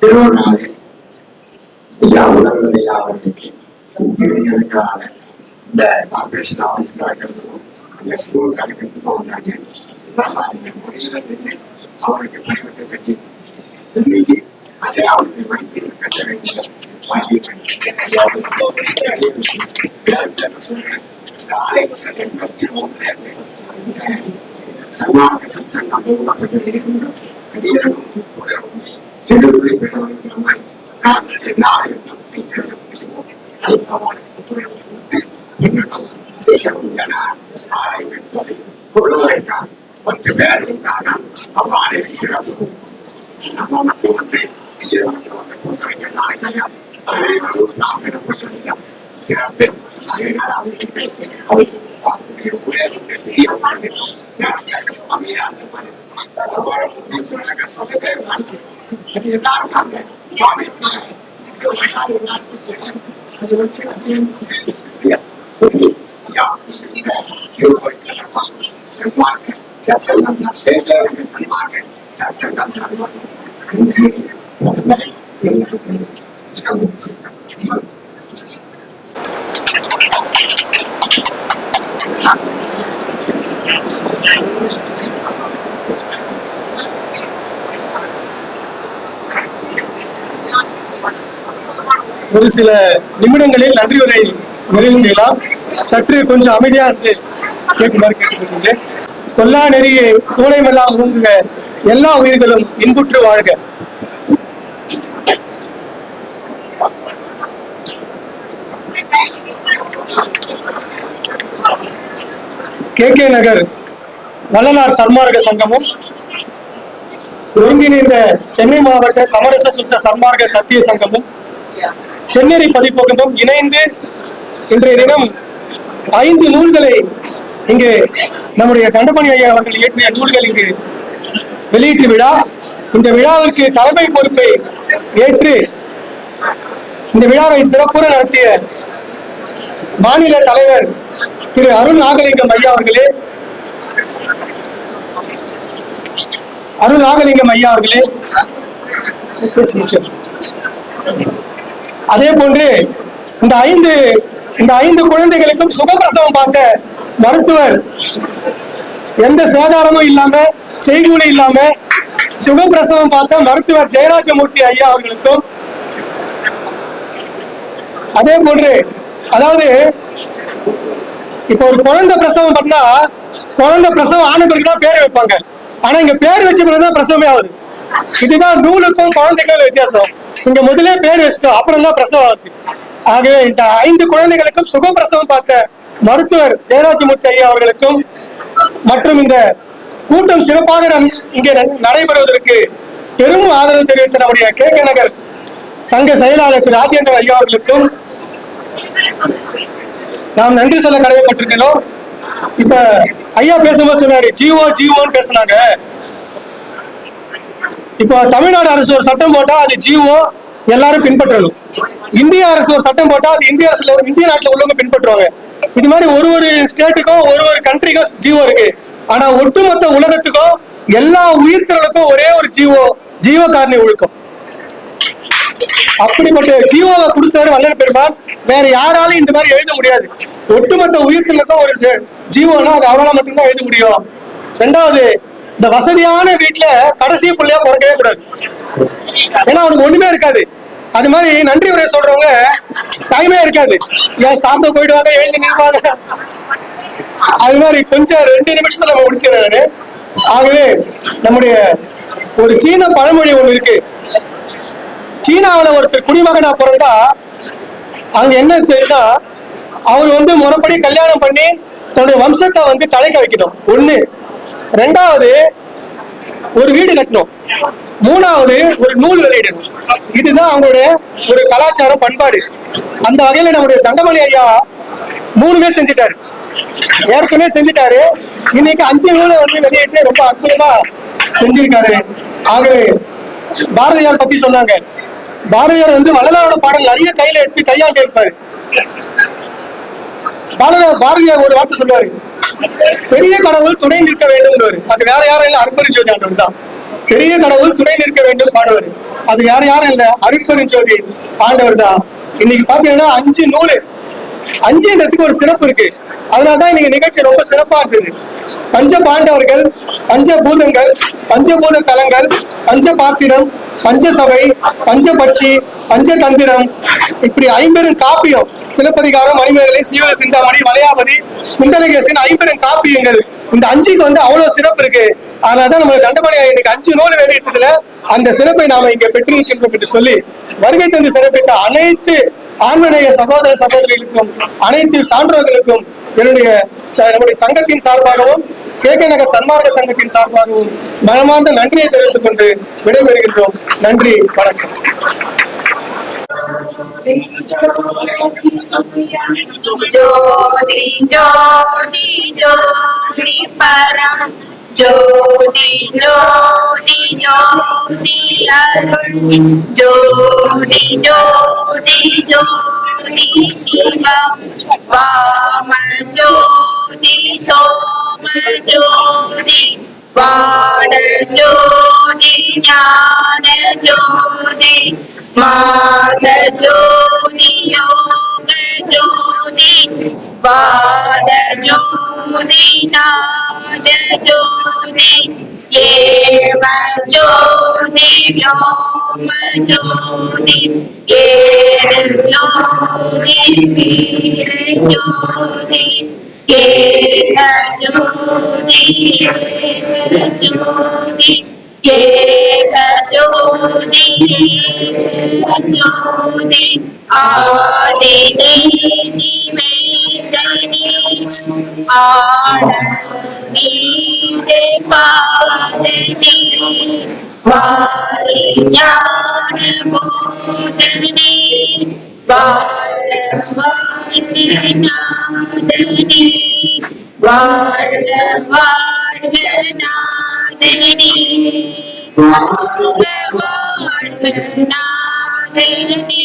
திருவண்ணாமலை ஐயா உலக அவர்களுக்கு திருஞர்களான இந்த கார்பரேஷன் ஆஃபீஸ் நடக்கிறதுக்கும் அந்த ஸ்கூல் கிடைக்கிறதுக்கும் வந்தாங்க. நாங்கள் அந்த முறையில நின்று அவருக்கு பயன்பட்டு கட்டி இன்னைக்கு அதை அவருக்கு வைத்து கட்ட வேண்டிய சமாத சத்சங்கம் சிறுதுளி பெறுவதற்கு நாங்கள் எல்லாரும் என்னிடம் செய்ய முடியல ஆலயம் என்பதை ஒருவரைக்கான் 10 பேர் இருந்தாலும் அவ்வாறே சிறப்பு நம்ம மட்டும் வந்து புத்தகங்கள் நாளைக்கையும் அனைவரும் சாப்பிடப்பட்டிருக்கிறோம் சிறப்பில் ஒரு சில நிமிடங்களில் நன்றி உரை நிறைவு செய்யலாம். சற்று கொஞ்சம் அமைதியா இருந்து கேட்குமாறு கேட்டுக்கொள்கிறேன். கொல்லா நெறியை கோலைமெல்லாம் ஊங்குக, எல்லா உயிர்களும் இன்புற்று வாழ்க. KK நகர் வள்ளலார் சன்மார்க்க சங்கமும் ஒருங்கிணைந்த சென்னை மாவட்ட சமரச சுத்த சன்மார்க்க சத்திய சங்கமும் செந்நெறி பதிப்பகமும் இணைந்து இன்றைய தினம் 5 நூல்களை இங்கு நம்முடைய தண்டமணி ஐயா அவர்கள் இயற்றிய நூல்கள் இங்கு வெளியீட்டு விழா. இந்த விழாவிற்கு தலைமை பொறுப்பை ஏற்று இந்த விழாவை சிறப்புற நடத்திய மாநில தலைவர் திரு அருள் நாகலிங்கம் ஐயா அவர்களே, அதே போன்று இந்த ஐந்து குழந்தைகளுக்கும் சுகப்பிரசவம் பார்த்த மருத்துவர், எந்த சேதாரமும் இல்லாம செய்கூலி இல்லாம சுகப்பிரசவம் பார்த்த மருத்துவர் ஜெயராஜமூர்த்தி ஐயா அவர்களுக்கும், அதே போன்று அதாவது இப்ப ஒரு குழந்தை பிரசவம் பண்ணா குழந்தை பிரசவம் ஆன பிறகுதான் பேர் வைப்பாங்க. ஆனா இங்க பேர் வச்ச பிறகுதான் பிரசவமே ஆகுது. இதுதான் நூலுக்கும் குழந்தைக்கும் வித்தியாசம். இங்க முதலே பேர் வச்சிட்டோம், அப்புறம் தான் பிரசவம் ஆச்சு. ஆகவே இந்த 5 குழந்தைகளுக்கும் சுகப்பிரசவம் பார்த்த மருத்துவர் ஜெயராஜமூர்த்தி ஐயா அவர்களுக்கும் மற்றும் இந்த கூட்டம் சிறப்பாக இங்கே நடைபெறுவதற்கு பெரும் ஆதரவு தெரிவித்த நம்முடைய KK நகர் சங்க செயலாளர் திரு ராஜேந்திரன் ஐயா அவர்களுக்கும் நாம் நன்றி சொல்ல கடமைப்பட்டிருக்கிறோம். இப்ப ஐயா பேசும்போது சொன்னாரு ஜிஓன்னு பேசினாங்க. இப்போ தமிழ்நாடு அரசு ஒரு சட்டம் போட்டா அது ஜிஓ எல்லாரும் பின்பற்றணும். இந்திய அரசு ஒரு சட்டம் போட்டா அது இந்திய நாட்டுல உள்ளவங்க பின்பற்றுவாங்க. இது மாதிரி ஒரு ஸ்டேட்டுக்கும் ஒரு கண்ட்ரிக்கும் ஜிஓ இருக்கு. ஆனா ஒட்டுமொத்த உலகத்துக்கும் எல்லா உயிர்த்திரளுக்கும் ஒரே ஒரு ஜீவ காரணி ஒழுக்கம். அப்படிப்பட்ட ஜீவோவை கொடுத்தவர் வள்ளல் பெருமான். வேற யாராலும் இந்த மாதிரி எழுத முடியாது. ஒட்டுமொத்த உயிர்களுக்கும் ஒரு ஜீவோனா அது அவனால மட்டும்தான் எழுத முடியும். 2வது, இந்த வசதியான வீட்டுல கடைசி பிள்ளையா பிறக்கவே கூடாது. ஏன்னா அவனுக்கு ஒண்ணுமே இருக்காது. அது மாதிரி நன்றி உரை சொல்றவங்க டைமே இருக்காது. ஏன் சாப்பிட போயிடுவாங்க, எழுந்து நிற்பாங்க. அது மாதிரி கொஞ்சம் 2 நிமிஷத்துல நம்ம முடிச்சிடறாரு. ஆகவே நம்முடைய ஒரு சீன பழமொழி ஒண்ணு இருக்கு. சீனாவில் ஒருத்தர் குடிமகனா பிறந்தா அங்க என்ன தெரியுதா, அவர் முறைப்படி கல்யாணம் பண்ணி தன்னுடைய வம்சத்தை தலைக்க வைக்கணும். 1. 2வது, ஒரு வீடு கட்டணும். 3வது, ஒரு நூல் வெளியிடணும். இதுதான் அவங்களுடைய ஒரு கலாச்சாரம், பண்பாடு. அந்த வகையில நம்முடைய தண்டமணி ஐயா 3மே செஞ்சுட்டாரு, ஏற்கனவே செஞ்சுட்டாரு. இன்னைக்கு 5 நூலை வெளியிட்டு ரொம்ப அற்புதமா செஞ்சிருக்காரு. ஆகவே பாரதியார் பத்தி சொன்னாங்க. பாரதியார் வள்ளலாரோட பாடல் நிறைய கையில எடுத்து கையாண்டு இருப்பாரு. பாரதியார் ஒரு வார்த்தை சொல்லுவாரு, பெரிய கடவுள் துணை நிற்க வேண்டும். அது வேற யாரும் இல்ல, அருட்பெருஞ்சோதி ஆண்டவர் தான். பெரிய கடவுள் துணை நிற்க வேண்டும் பாடுவாரு. அது வேற யாரும் இல்ல, அருட்பெருஞ்சோதி ஆண்டவர் தான். இன்னைக்கு பாத்தீங்கன்னா 5 நூல், 5ன்றதுக்கு ஒரு சிறப்பு இருக்கு. அதனாலதான் இன்னைக்கு நிகழ்ச்சி ரொம்ப சிறப்பா இருந்தது. பஞ்ச பாண்டவர்கள், பஞ்சபூதங்கள், பஞ்சபூத தலங்கள், பஞ்ச பாத்திரம், பஞ்சசபை, பஞ்சபட்சி, பஞ்சதந்திரம், இப்படி 50 காப்பியம், சிலப்பதிகாரம், மணிமேகலை, சீவக சிந்தாமணி, வளையாபதி, குண்டலகேசன், 50 காப்பியங்கள். இந்த 5க்கு அவ்வளவு சிறப்பு இருக்கு. அதனாலதான் நம்ம தண்டபாணி இன்னைக்கு 5 நூல் வெளியிட்டதுல அந்த சிறப்பை நாம இங்க பெற்றிருக்கின்றோம் என்று சொல்லி வருகை தந்து சிறப்பித்த அனைத்து ஆன்மநேய சகோதர சகோதரிகளுக்கும், அனைத்து சான்றோர்களுக்கும் நம்முடைய சங்கத்தின் சார்பாகவும் கே நகர் சன்மார்க்க சங்கத்தின் சார்பாகவும் மனமார்ந்த நன்றியை தெரிவித்துக் கொண்டு விடைபெறுகின்றோம். நன்றி, வணக்கம். ஜோதி ஜோதி ஜோதி பரம் ஜோதி ஜோதி ஜோதி அருள் ஜோதி ஜோதி ஜோதி சிவம் வாம ஜோதி சோம ஜோதி வாட ஜோதி ஞான ஜோதி மாத ஜோதி யோக ஜோதி வாத ஜோதி நாத ஜோதி ஏவ ஜோதி யோம ஜோதி ஏர ஜோதி வீர ஜோதி ஏக ஜோதி ஜோதி ஏக ஜோதி ஜோதி ஆதி மேதனி ஆட நீதே பாதனி வாரி ஞான போதனி வாழ நாதனி வாழ வாழ்க நாதனி வாழ்க நாதனி